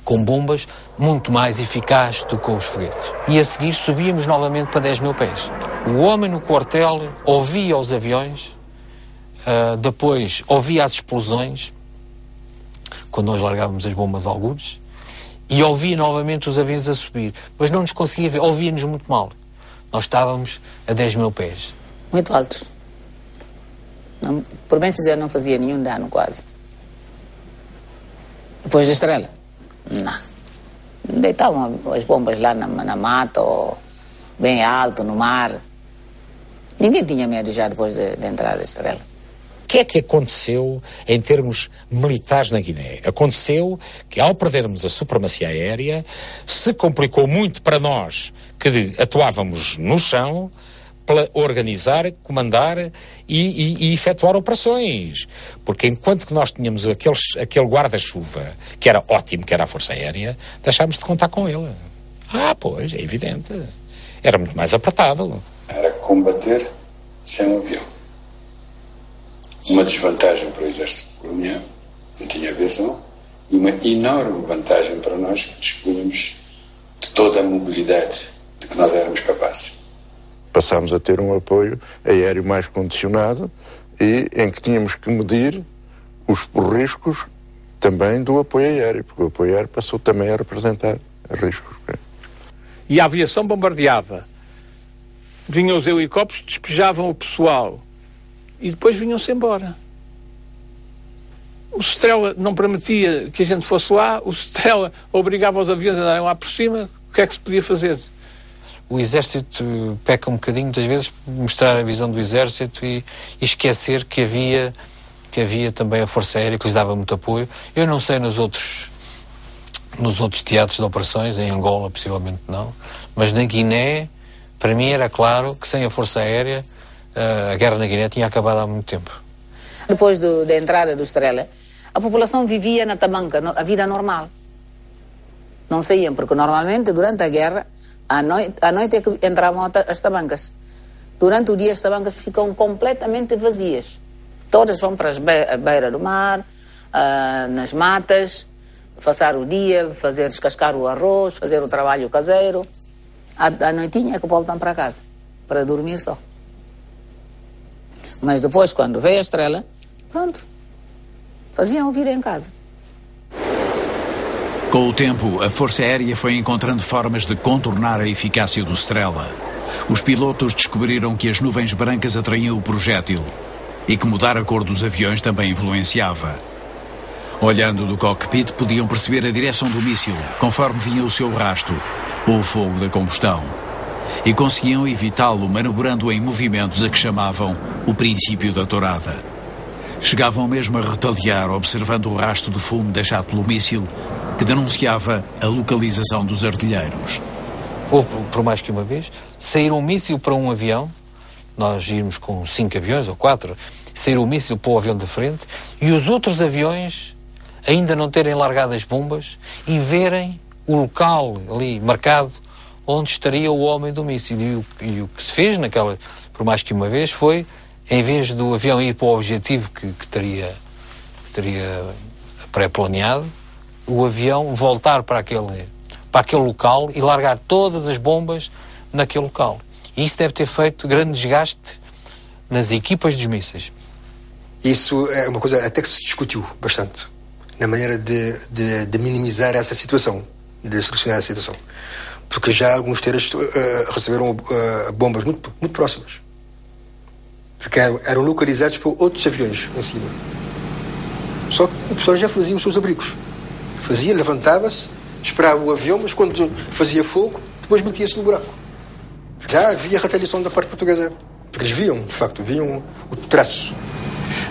Com bombas muito mais eficazes do que com os foguetes. E a seguir subíamos novamente para 10 mil pés. O homem no quartel ouvia os aviões, depois ouvia as explosões, quando nós largávamos as bombas algures, e ouvia novamente os aviões a subir. Mas não nos conseguia ver, ouvia-nos muito mal. Nós estávamos a 10 mil pés. Muito altos. Não, por bem dizer, não fazia nenhum dano quase. Depois da Estrela? Não. Deitavam as bombas lá na mata ou bem alto, no mar. Ninguém tinha medo já depois de entrar da Estrela. O que é que aconteceu em termos militares na Guiné? Aconteceu que, ao perdermos a supremacia aérea, se complicou muito para nós que atuávamos no chão para organizar, comandar e efetuar operações. Porque enquanto que nós tínhamos aquele guarda-chuva, que era ótimo, que era a Força Aérea, deixámos de contar com ele. Pois, é evidente. Era muito mais apertado. Era combater sem um avião. Uma desvantagem para o exército colonial, não tinha aviação, e uma enorme vantagem para nós que dispunhamos de toda a mobilidade de que nós éramos capazes. Passámos a ter um apoio aéreo mais condicionado e em que tínhamos que medir os riscos também do apoio aéreo, porque o apoio aéreo passou também a representar riscos. E a aviação bombardeava. Vinham os helicópteros, despejavam o pessoal e depois vinham-se embora. O Strela não permitia que a gente fosse lá, o Strela obrigava os aviões a andarem lá por cima. O que é que se podia fazer? O Exército peca um bocadinho, muitas vezes, por mostrar a visão do Exército e esquecer que havia também a Força Aérea que lhes dava muito apoio. Eu não sei nos outros teatros de operações, em Angola possivelmente não, mas na Guiné, para mim era claro que sem a Força Aérea a guerra na Guiné tinha acabado há muito tempo. Depois da entrada do Estrela, a população vivia na tabanca, a vida normal. Não saíam, porque normalmente durante a guerra, à noite é que entravam as tabancas. Durante o dia as tabancas ficam completamente vazias. Todas vão para a beira do mar, nas matas, passar o dia, descascar o arroz, fazer o trabalho caseiro. À noitinha é que voltam para casa, para dormir só. Mas depois, quando veio a estrela, pronto, faziam vida em casa. Com o tempo, a Força Aérea foi encontrando formas de contornar a eficácia do Strela. Os pilotos descobriram que as nuvens brancas atraíam o projétil e que mudar a cor dos aviões também influenciava. Olhando do cockpit, podiam perceber a direção do míssil, conforme vinha o seu rasto, ou o fogo da combustão. E conseguiam evitá-lo manobrando em movimentos a que chamavam o princípio da tourada. Chegavam mesmo a retaliar, observando o rastro de fumo deixado pelo míssil, que denunciava a localização dos artilheiros. Houve, por mais que uma vez, sair um míssil para um avião, nós íamos com 5 aviões ou 4, sair um míssil para o avião de frente, e os outros aviões ainda não terem largado as bombas e verem o local ali marcado onde estaria o homem do míssil. E o que se fez naquela, por mais que uma vez, foi, em vez do avião ir para o objetivo que teria pré-planeado, o avião voltar para aquele local e largar todas as bombas naquele local. E isso deve ter feito grande desgaste nas equipas dos mísseis. Isso é uma coisa até que se discutiu bastante, na maneira de minimizar essa situação, de solucionar a situação. Porque já alguns terras receberam bombas muito próximas. Porque eram localizados por outros aviões em cima. Só que o pessoal já fazia os seus abrigos. Levantava-se, esperava o avião, mas quando fazia fogo, depois metia-se no buraco. Já havia retaliação da parte portuguesa. Porque eles viam, de facto, o traço.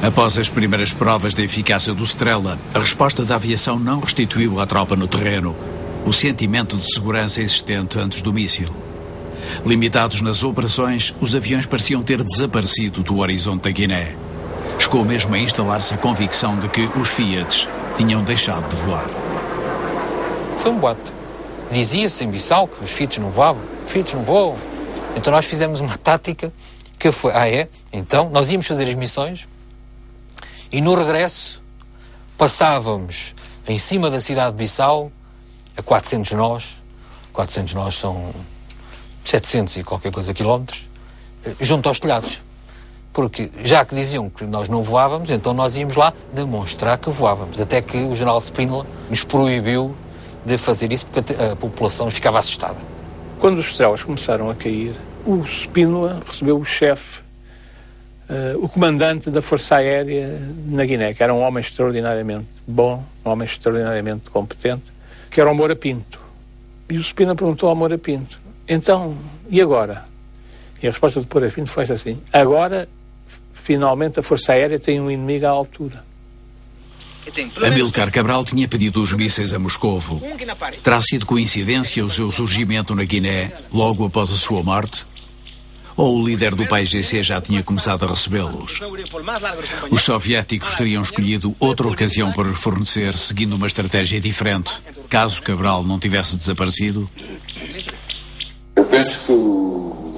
Após as primeiras provas da eficácia do Strela, a resposta da aviação não restituiu à tropa no terreno o sentimento de segurança existente antes do míssil. Limitados nas operações, os aviões pareciam ter desaparecido do horizonte da Guiné. Chegou mesmo a instalar-se a convicção de que os Fiats tinham deixado de voar. Foi um boato. Dizia-se em Bissau que os Fiats não voavam. Fiats não voam. Então nós fizemos uma tática que foi... Então nós íamos fazer as missões e no regresso passávamos em cima da cidade de Bissau a 400 nós. 400 nós são 700 e qualquer coisa quilómetros, junto aos telhados. Porque já que diziam que nós não voávamos, então nós íamos lá demonstrar que voávamos. Até que o general Spínola nos proibiu de fazer isso porque a população ficava assustada. Quando os estrelas começaram a cair, o Spínola recebeu o chefe, o comandante da Força Aérea na Guiné, que era um homem extraordinariamente bom, um homem extraordinariamente competente, que era o Moura Pinto. E o Spínola perguntou ao Moura Pinto, então, e agora? E a resposta do Moura Pinto foi assim, agora, finalmente, a Força Aérea tem um inimigo à altura. Amílcar Cabral tinha pedido os mísseis a Moscovo. Terá sido coincidência o seu surgimento na Guiné logo após a sua morte? Ou o líder do PAIGC já tinha começado a recebê-los? Os soviéticos teriam escolhido outra ocasião para os fornecer, seguindo uma estratégia diferente, caso Cabral não tivesse desaparecido? Eu penso que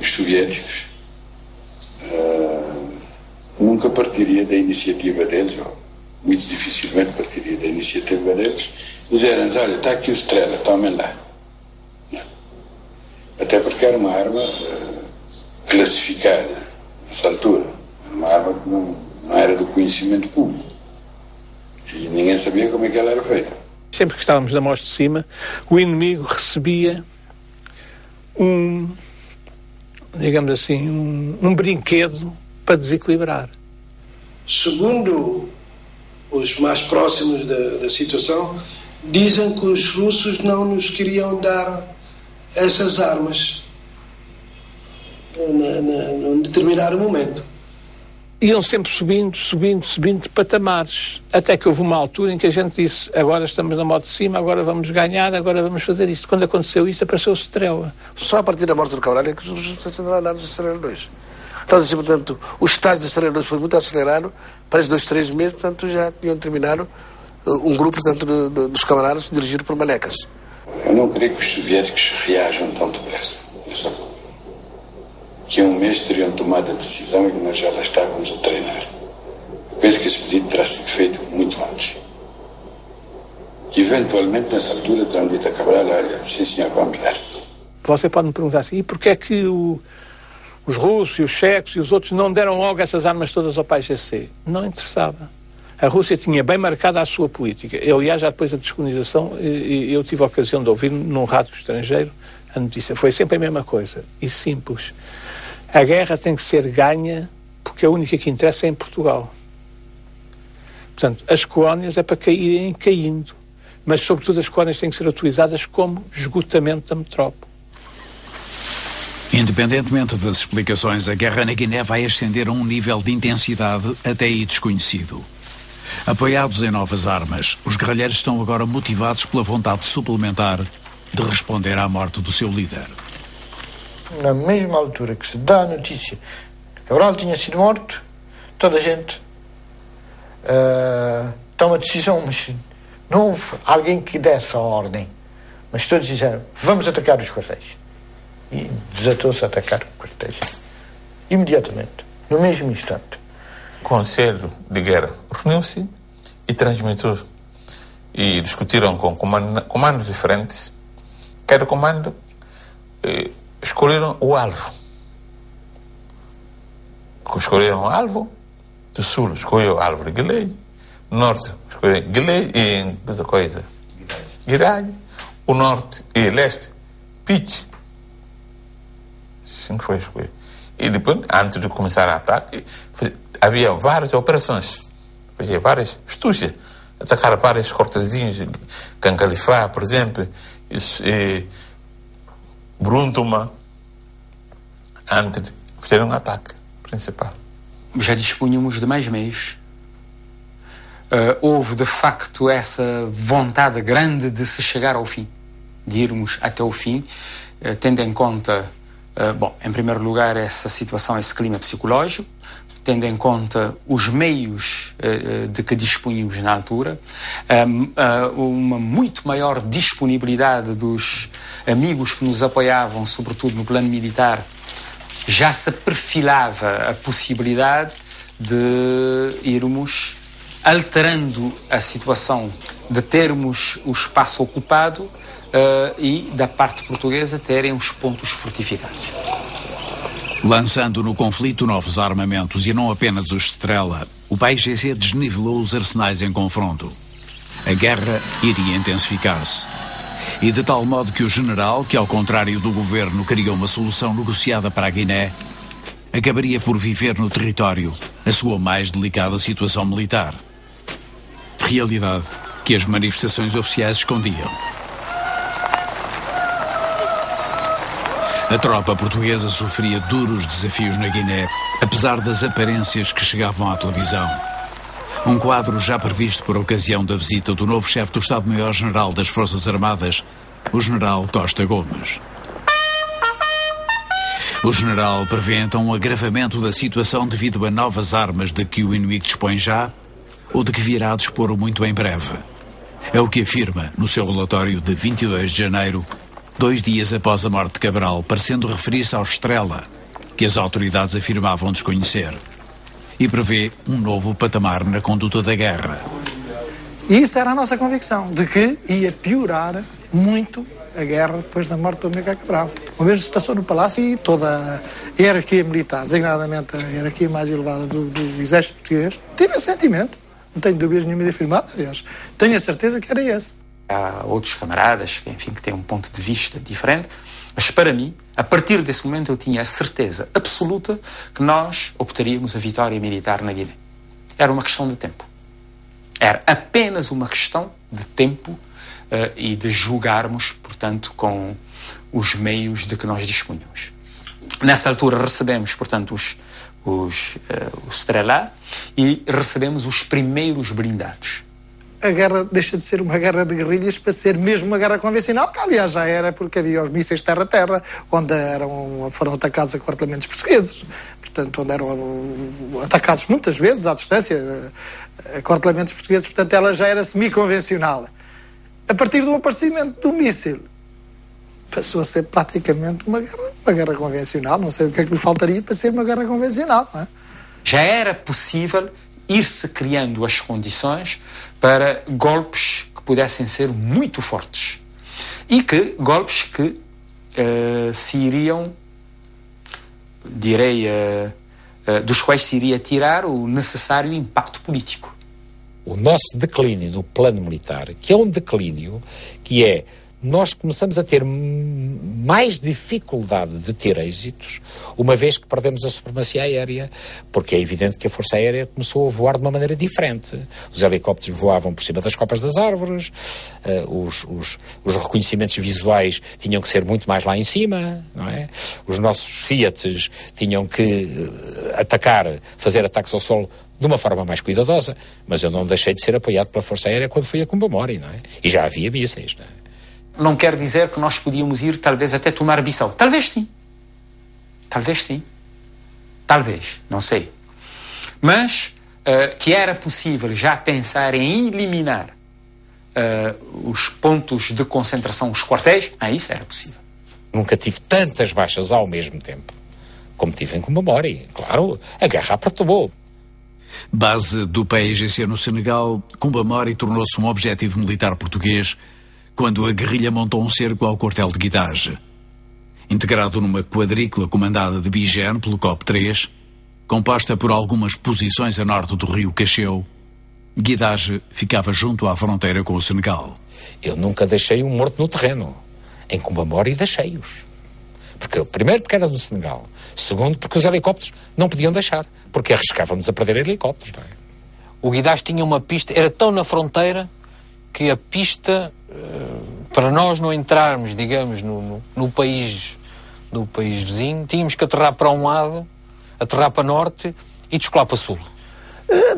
os soviéticos nunca partiria da iniciativa deles, ou muito dificilmente partiria da iniciativa deles, dizerem, olha, está aqui o Strela, tomem lá. Não. Até porque era uma arma classificada, nessa altura. Era uma arma que não era do conhecimento público. E ninguém sabia como é que ela era feita. Sempre que estávamos na mostra de cima, o inimigo recebia digamos assim, um brinquedo para desequilibrar. Segundo os mais próximos da situação, dizem que os russos não nos queriam dar essas armas num determinado momento. Iam sempre subindo de patamares, até que houve uma altura em que a gente disse, agora estamos na moto de cima, agora vamos ganhar, agora vamos fazer isto. Quando aconteceu isso, apareceu o Strela. Só a partir da morte do Cabral é que os aceleraram o Strela 2. Então, assim, portanto, o estágio do Strela 2 foi muito acelerado, para os 2-3 meses, portanto, já tinham terminado um grupo, portanto, dos camaradas dirigido por Manecas. Eu não creio que os soviéticos reajam tão depressa. Que daqui a um mês teriam tomado a decisão e que nós já lá estávamos a treinar. Eu penso que esse pedido terá sido feito muito antes. Eventualmente, nessa altura, terão dito a Cabral, olha, sim senhor, vamos dar. Você pode me perguntar assim, e porquê é que os russos e os checos e os outros não deram logo essas armas todas ao PAIGC? Não interessava. A Rússia tinha bem marcada a sua política. Aliás, já depois da descolonização, eu tive a ocasião de ouvir num rádio estrangeiro a notícia. Foi sempre a mesma coisa. E simples. A guerra tem que ser ganha porque a única que interessa é em Portugal. Portanto, as colónias é para caírem caindo. Mas, sobretudo, as colónias têm que ser utilizadas como esgotamento da metrópole. Independentemente das explicações, a guerra na Guiné vai ascender a um nível de intensidade até aí desconhecido. Apoiados em novas armas, os guerrilheiros estão agora motivados pela vontade suplementar de responder à morte do seu líder. Na mesma altura que se dá a notícia que Cabral tinha sido morto, toda a gente toma decisão, mas não houve alguém que desse a ordem. Mas todos disseram, vamos atacar os quartéis. E desatou-se a atacar quartéis. Imediatamente, no mesmo instante. O Conselho de Guerra reuniu-se e transmitiu. E discutiram com comandos diferentes. Cada comando escolheram o alvo. Escolheram o alvo. Do sul escolheu o alvo de Guilherme. Norte escolheu Guilherme e Guilherme. O norte e leste, Pitch. Assim foi escolhido. E depois, antes de começar o ataque, havia várias operações, havia várias astúcias, atacar várias cortezinhas, Cancalifá, por exemplo, Bruntuma, antes de fazer um ataque principal. Já dispunhamos de mais meios. Houve, de facto, essa vontade grande de se chegar ao fim, de irmos até o fim, tendo em conta, bom, em primeiro lugar, essa situação, esse clima psicológico, tendo em conta os meios de que dispunhamos na altura, uma muito maior disponibilidade dos amigos que nos apoiavam, sobretudo no plano militar. Já se perfilava a possibilidade de irmos alterando a situação, de termos o espaço ocupado e, da parte portuguesa, terem os pontos fortificados. Lançando no conflito novos armamentos e não apenas os Strela, o PAIGC desnivelou os arsenais em confronto. A guerra iria intensificar-se. E de tal modo que o general, que ao contrário do governo criou uma solução negociada para a Guiné, acabaria por viver no território a sua mais delicada situação militar. Realidade que as manifestações oficiais escondiam. A tropa portuguesa sofria duros desafios na Guiné, apesar das aparências que chegavam à televisão. Um quadro já previsto por ocasião da visita do novo chefe do Estado-Maior-General das Forças Armadas, o general Costa Gomes. O general prevê então um agravamento da situação devido a novas armas de que o inimigo dispõe já ou de que virá a dispor muito em breve. É o que afirma no seu relatório de 22 de janeiro, 2 dias após a morte de Cabral, parecendo referir-se ao Strela, que as autoridades afirmavam desconhecer, e prevê um novo patamar na conduta da guerra. E isso era a nossa convicção, de que ia piorar muito a guerra depois da morte do Amílcar Cabral. O mesmo se passou no Palácio e toda a hierarquia militar, designadamente a hierarquia mais elevada do exército português, teve esse sentimento. Não tenho dúvidas nenhuma de afirmar, aliás, tenho a certeza que era esse. Há outros camaradas, enfim, que têm um ponto de vista diferente, mas para mim, a partir desse momento eu tinha a certeza absoluta que nós obteríamos a vitória militar na Guiné. Era uma questão de tempo. Era apenas uma questão de tempo e de julgarmos, portanto, com os meios de que nós dispunhamos. Nessa altura recebemos, portanto, os Strela e recebemos os primeiros blindados. A guerra deixa de ser uma guerra de guerrilhas para ser mesmo uma guerra convencional, que aliás já era, porque havia os mísseis terra-terra, onde foram atacados acortelamentos portugueses, portanto, onde eram atacados muitas vezes à distância, acortelamentos portugueses, portanto, ela já era semi-convencional. A partir do aparecimento do míssil, passou a ser praticamente uma guerra convencional. Não sei o que é que lhe faltaria para ser uma guerra convencional, não é? Já era possível ir-se criando as condições para golpes que pudessem ser muito fortes. E que golpes que se iriam, direi, dos quais se iria tirar o necessário impacto político. O nosso declínio no plano militar, que é um declínio que é, nós começamos a ter mais dificuldade de ter êxitos, uma vez que perdemos a supremacia aérea, porque é evidente que a Força Aérea começou a voar de uma maneira diferente. Os helicópteros voavam por cima das copas das árvores, os reconhecimentos visuais tinham que ser muito mais lá em cima, não é? Os nossos Fiats tinham que fazer ataques ao solo de uma forma mais cuidadosa, mas eu não deixei de ser apoiado pela Força Aérea quando fui a Combamori, não é? E já havia mísseis, não é? Não quer dizer que nós podíamos ir, talvez, até tomar Bissau. Talvez sim. Talvez sim. Talvez. Não sei. Mas que era possível já pensar em eliminar os pontos de concentração, os quartéis, isso era possível. Nunca tive tantas baixas ao mesmo tempo como tive em Combamori. Claro, a guerra apertou. Base do PAIGC no Senegal, Combamori tornou-se um objetivo militar português quando a guerrilha montou um cerco ao quartel de Guidage. Integrado numa quadrícula comandada de Bigen pelo COP 3, composta por algumas posições a norte do rio Cacheu, Guidage ficava junto à fronteira com o Senegal. Eu nunca deixei um morto no terreno. Em Combamori deixei-os. Primeiro porque era do Senegal. Segundo porque os helicópteros não podiam deixar, porque arriscávamos a perder helicópteros. Não é? O Guidage tinha uma pista, era tão na fronteira que a pista, para nós não entrarmos, digamos, no país vizinho, tínhamos que aterrar para um lado, aterrar para norte e descolar para sul.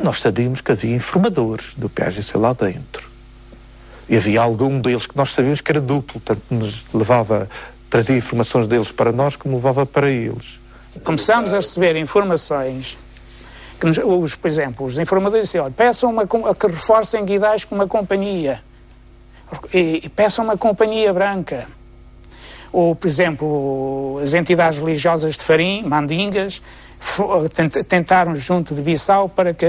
Nós sabíamos que havia informadores do PAIGC lá dentro. E havia algum deles que nós sabíamos que era duplo, tanto nos trazia informações deles para nós como levava para eles. Começámos a receber informações que, por exemplo, os informadores diziam, peçam que reforcem Guidage com uma companhia. E peçam uma companhia branca. Ou, por exemplo, as entidades religiosas de Farim, Mandingas, tentaram junto de Bissau para que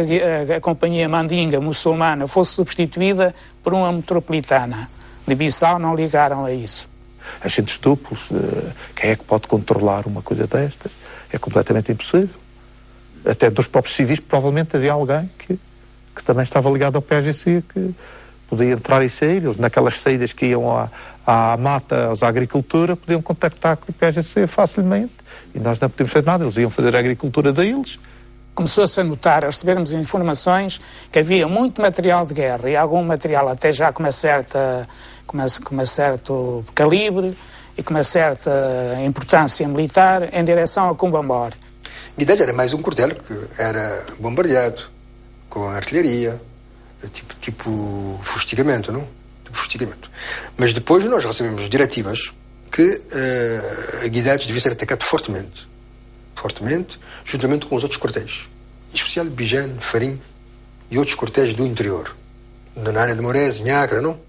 a companhia Mandinga muçulmana fosse substituída por uma metropolitana. De Bissau não ligaram a isso. Agentes duplos, quem é que pode controlar uma coisa destas? É completamente impossível. Até dos próprios civis, provavelmente havia alguém que também estava ligado ao PAIGC, que podia entrar e sair. Eles, naquelas saídas que iam à mata, à agricultura, podiam contactar com o PAIGC facilmente. E nós não podíamos fazer nada. Eles iam fazer a agricultura deles. Começou-se a notar, a recebermos informações que havia muito material de guerra e algum material até já com uma certo calibre e com uma certa importância militar em direção a Combamori. Guidage era mais um quartel que era bombardeado com artilharia, tipo fustigamento, não? Tipo fustigamento. Mas depois nós recebemos diretivas que a Guidage devia ser atacado fortemente, juntamente com os outros quartéis, em especial Bigen, Farim e outros quartéis do interior, na área de Morez, Nhacra, não?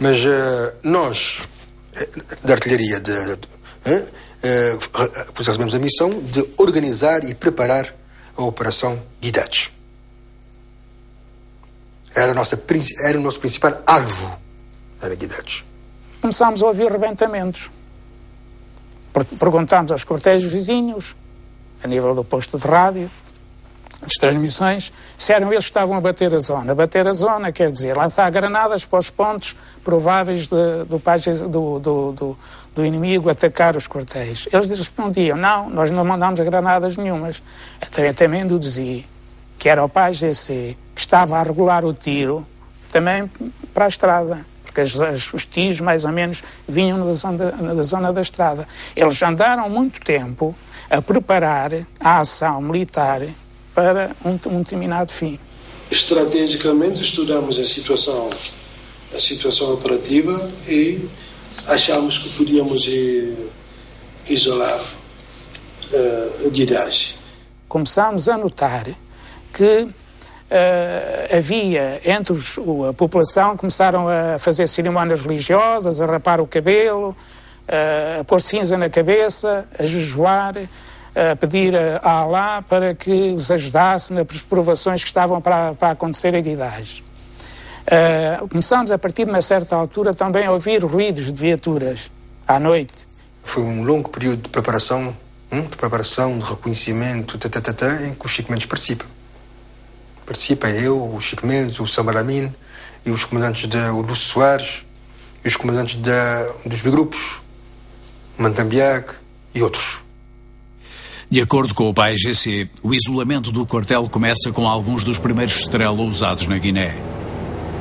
Mas nós, da artilharia, recebemos a missão de organizar e preparar a Operação Guidage. Era o nosso principal alvo, era Guidage. Começámos a ouvir rebentamentos. Perguntámos aos quartéis vizinhos, a nível do posto de rádio, as transmissões, disseram eles que estavam a bater a zona. Bater a zona quer dizer lançar granadas para os pontos prováveis do inimigo atacar os quartéis. Eles respondiam, não, nós não mandamos granadas nenhumas. Então eu também deduzi que era o PAIGC que estava a regular o tiro também para a estrada, porque os tiros mais ou menos vinham da zona da estrada. Eles andaram muito tempo a preparar a ação militar para um determinado fim. Estrategicamente estudamos a situação operativa e achamos que podíamos isolar Guidage. Começámos a notar que havia entre a população, começaram a fazer cerimónias religiosas, a rapar o cabelo, a pôr cinza na cabeça, a jejuar, a pedir a Alá para que os ajudasse nas provações que estavam para acontecer em Guidage. Começámos a partir de uma certa altura também a ouvir ruídos de viaturas à noite. Foi um longo período de preparação, de reconhecimento, em que o Chico Mendes participa. Participa eu, o Chico Mendes, o Samaramin e os comandantes o Lúcio Soares e os comandantes dos bigrupos, Mantambiac e outros. De acordo com o PAIGC, o isolamento do quartel começa com alguns dos primeiros Strela usados na Guiné.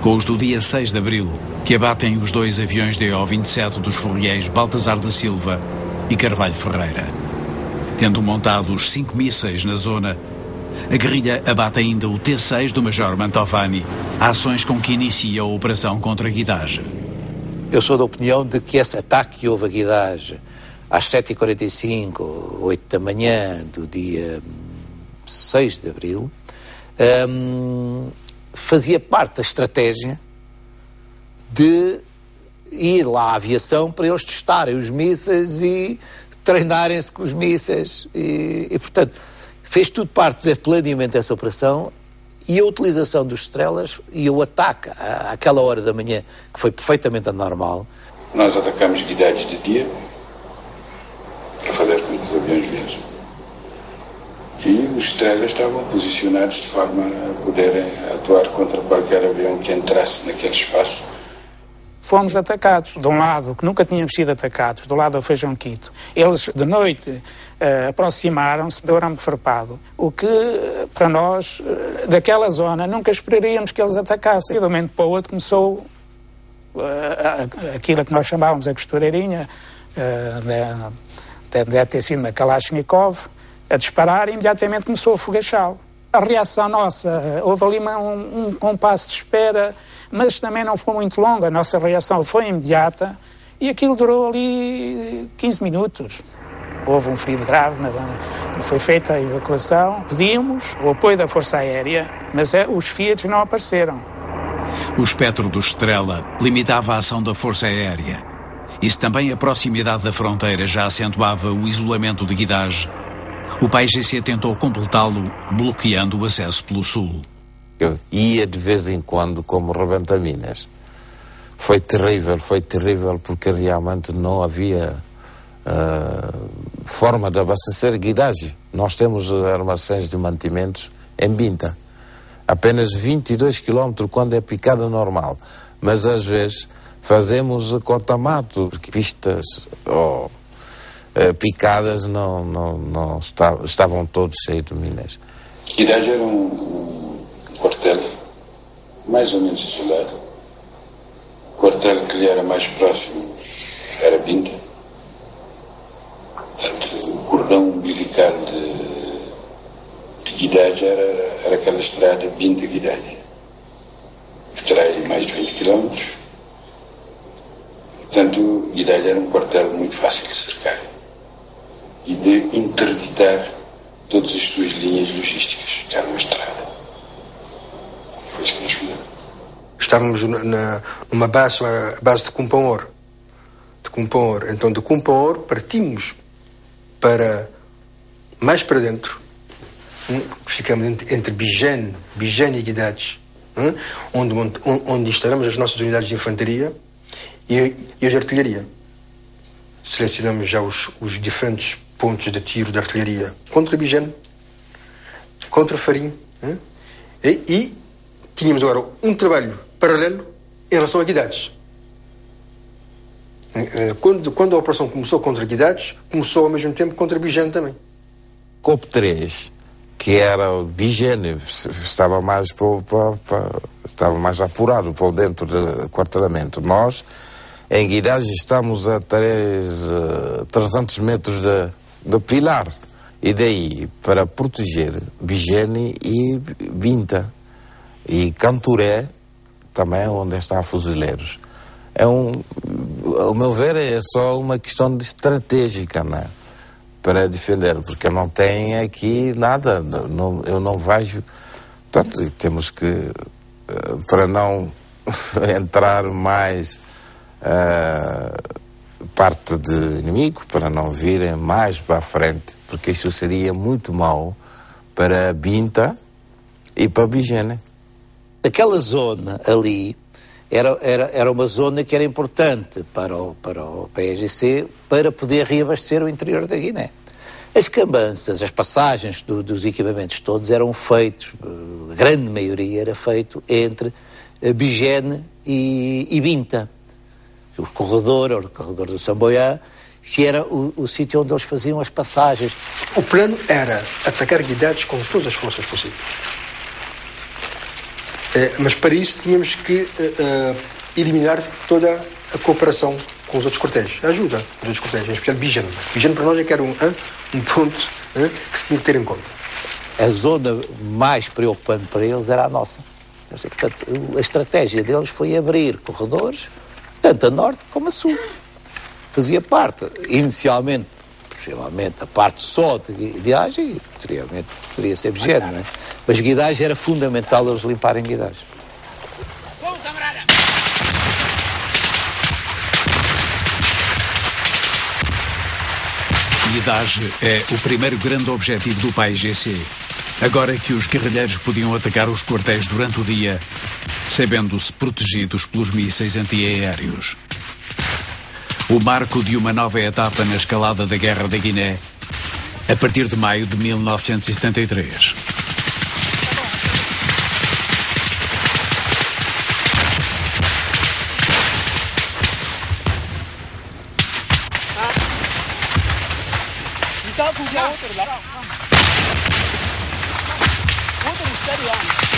Com os do dia 6 de abril, que abatem os 2 aviões DO-27 dos Furriéis Baltasar da Silva e Carvalho Ferreira. Tendo montado os 5 mísseis na zona, a guerrilha abate ainda o T-6 do Major Mantovani, ações com que inicia a operação contra Guidage. Eu sou da opinião de que esse ataque que houve a Guidage às 7h45, 8 da manhã do dia 6 de abril, fazia parte da estratégia de ir lá à aviação para eles testarem os mísseis e treinarem-se com os mísseis e, portanto, fez tudo parte do planeamento dessa operação e a utilização dos Strelas e o ataque àquela hora da manhã, que foi perfeitamente anormal. Nós atacamos Guidage de dia para fazer com que os aviões viessem. E os Strelas estavam posicionados de forma a poderem atuar contra qualquer avião que entrasse naquele espaço. Fomos atacados, de um lado, que nunca tínhamos sido atacados, do lado do Feijão Quito. Eles, de noite, aproximaram-se do arame farpado, o que, para nós, daquela zona, nunca esperaríamos que eles atacassem. E de um momento para o outro começou aquilo que nós chamávamos a costureirinha, deve ter sido na Kalashnikov, a disparar e imediatamente começou a fogachá-lo. A reação nossa, houve ali um compasso de espera, mas também não foi muito longa. A nossa reação foi imediata e aquilo durou ali 15 minutos. Houve um ferido grave, foi feita a evacuação, pedimos o apoio da Força Aérea, mas os Fiat não apareceram. O espectro do Strela limitava a ação da Força Aérea. E se também a proximidade da fronteira já acentuava o isolamento de Guidage, o PAIGC tentou completá-lo, bloqueando o acesso pelo sul. Eu ia de vez em quando como rebenta-minas. Foi terrível porque realmente não havia forma de abastecer Guidage. Nós temos armazéns de mantimentos em Binta. Apenas 22 km quando é picada normal. Mas às vezes fazemos corta-mato, pistas ou picadas estavam todos cheios de minas. Guidage era um quartel mais ou menos isolado. O quartel que lhe era mais próximo era Binta. Portanto, o cordão umbilical de Guidage era aquela estrada Binta-Guidage, que trai mais de 20 km. Portanto, Guidage era um quartel muito fácil de cercar e de interditar todas as suas linhas logísticas, que era uma estrada. Foi isso que nós fizemos. Estávamos numa base de Cumpão-Or. Então, de Cumpão-Or partimos mais para dentro, ficamos entre Bijane e Guidage, onde instalamos as nossas unidades de infantaria e as de artilharia. Selecionamos já os diferentes pontos de tiro da artilharia contra Bijane, contra Farim, e tínhamos agora um trabalho paralelo em relação a Guidage. Quando a operação começou contra Guidage, começou ao mesmo tempo contra Bijane também. COP 3, que era o Bijane, estava mais apurado por dentro do quartelamento. Nós, em Guidage, estamos a 300 metros de pilar. E daí, para proteger Bijane e Binta. E Canturé, também onde está Fuzileiros. Ao meu ver, é só uma questão de estratégica, né? Para defender, porque não tem aqui nada, eu não vejo. Portanto, temos que, para não entrar mais parte do inimigo para não virem mais para a frente, porque isso seria muito mau para Binta e para Bijene. Aquela zona ali era uma zona que era importante para o PAIGC para poder reabastecer o interior da Guiné. As cambanças, as passagens dos equipamentos todos eram feitos, a grande maioria era feito entre Bijene e Binta. O corredor do Samboiá, que era o sítio onde eles faziam as passagens. O plano era atacar Guidados com todas as forças possíveis. Mas para isso tínhamos que eliminar toda a cooperação com os outros quartéis. A ajuda dos outros quartéis, em especial Bijene. Bijene para nós é que era um ponto que se tinha que ter em conta. A zona mais preocupante para eles era a nossa. Portanto, a estratégia deles foi abrir corredores, tanto a norte como a sul. Fazia parte, inicialmente, possivelmente, a parte só de Guidagem, e posteriormente poderia ser Bijene, não é? Mas Guidagem era fundamental eles limparem Guidagem. Guidagem é o primeiro grande objetivo do PAIGC. Agora que os guerrilheiros podiam atacar os quartéis durante o dia, sabendo-se protegidos pelos mísseis antiaéreos. O marco de uma nova etapa na escalada da Guerra da Guiné, a partir de maio de 1973. Outro mistério.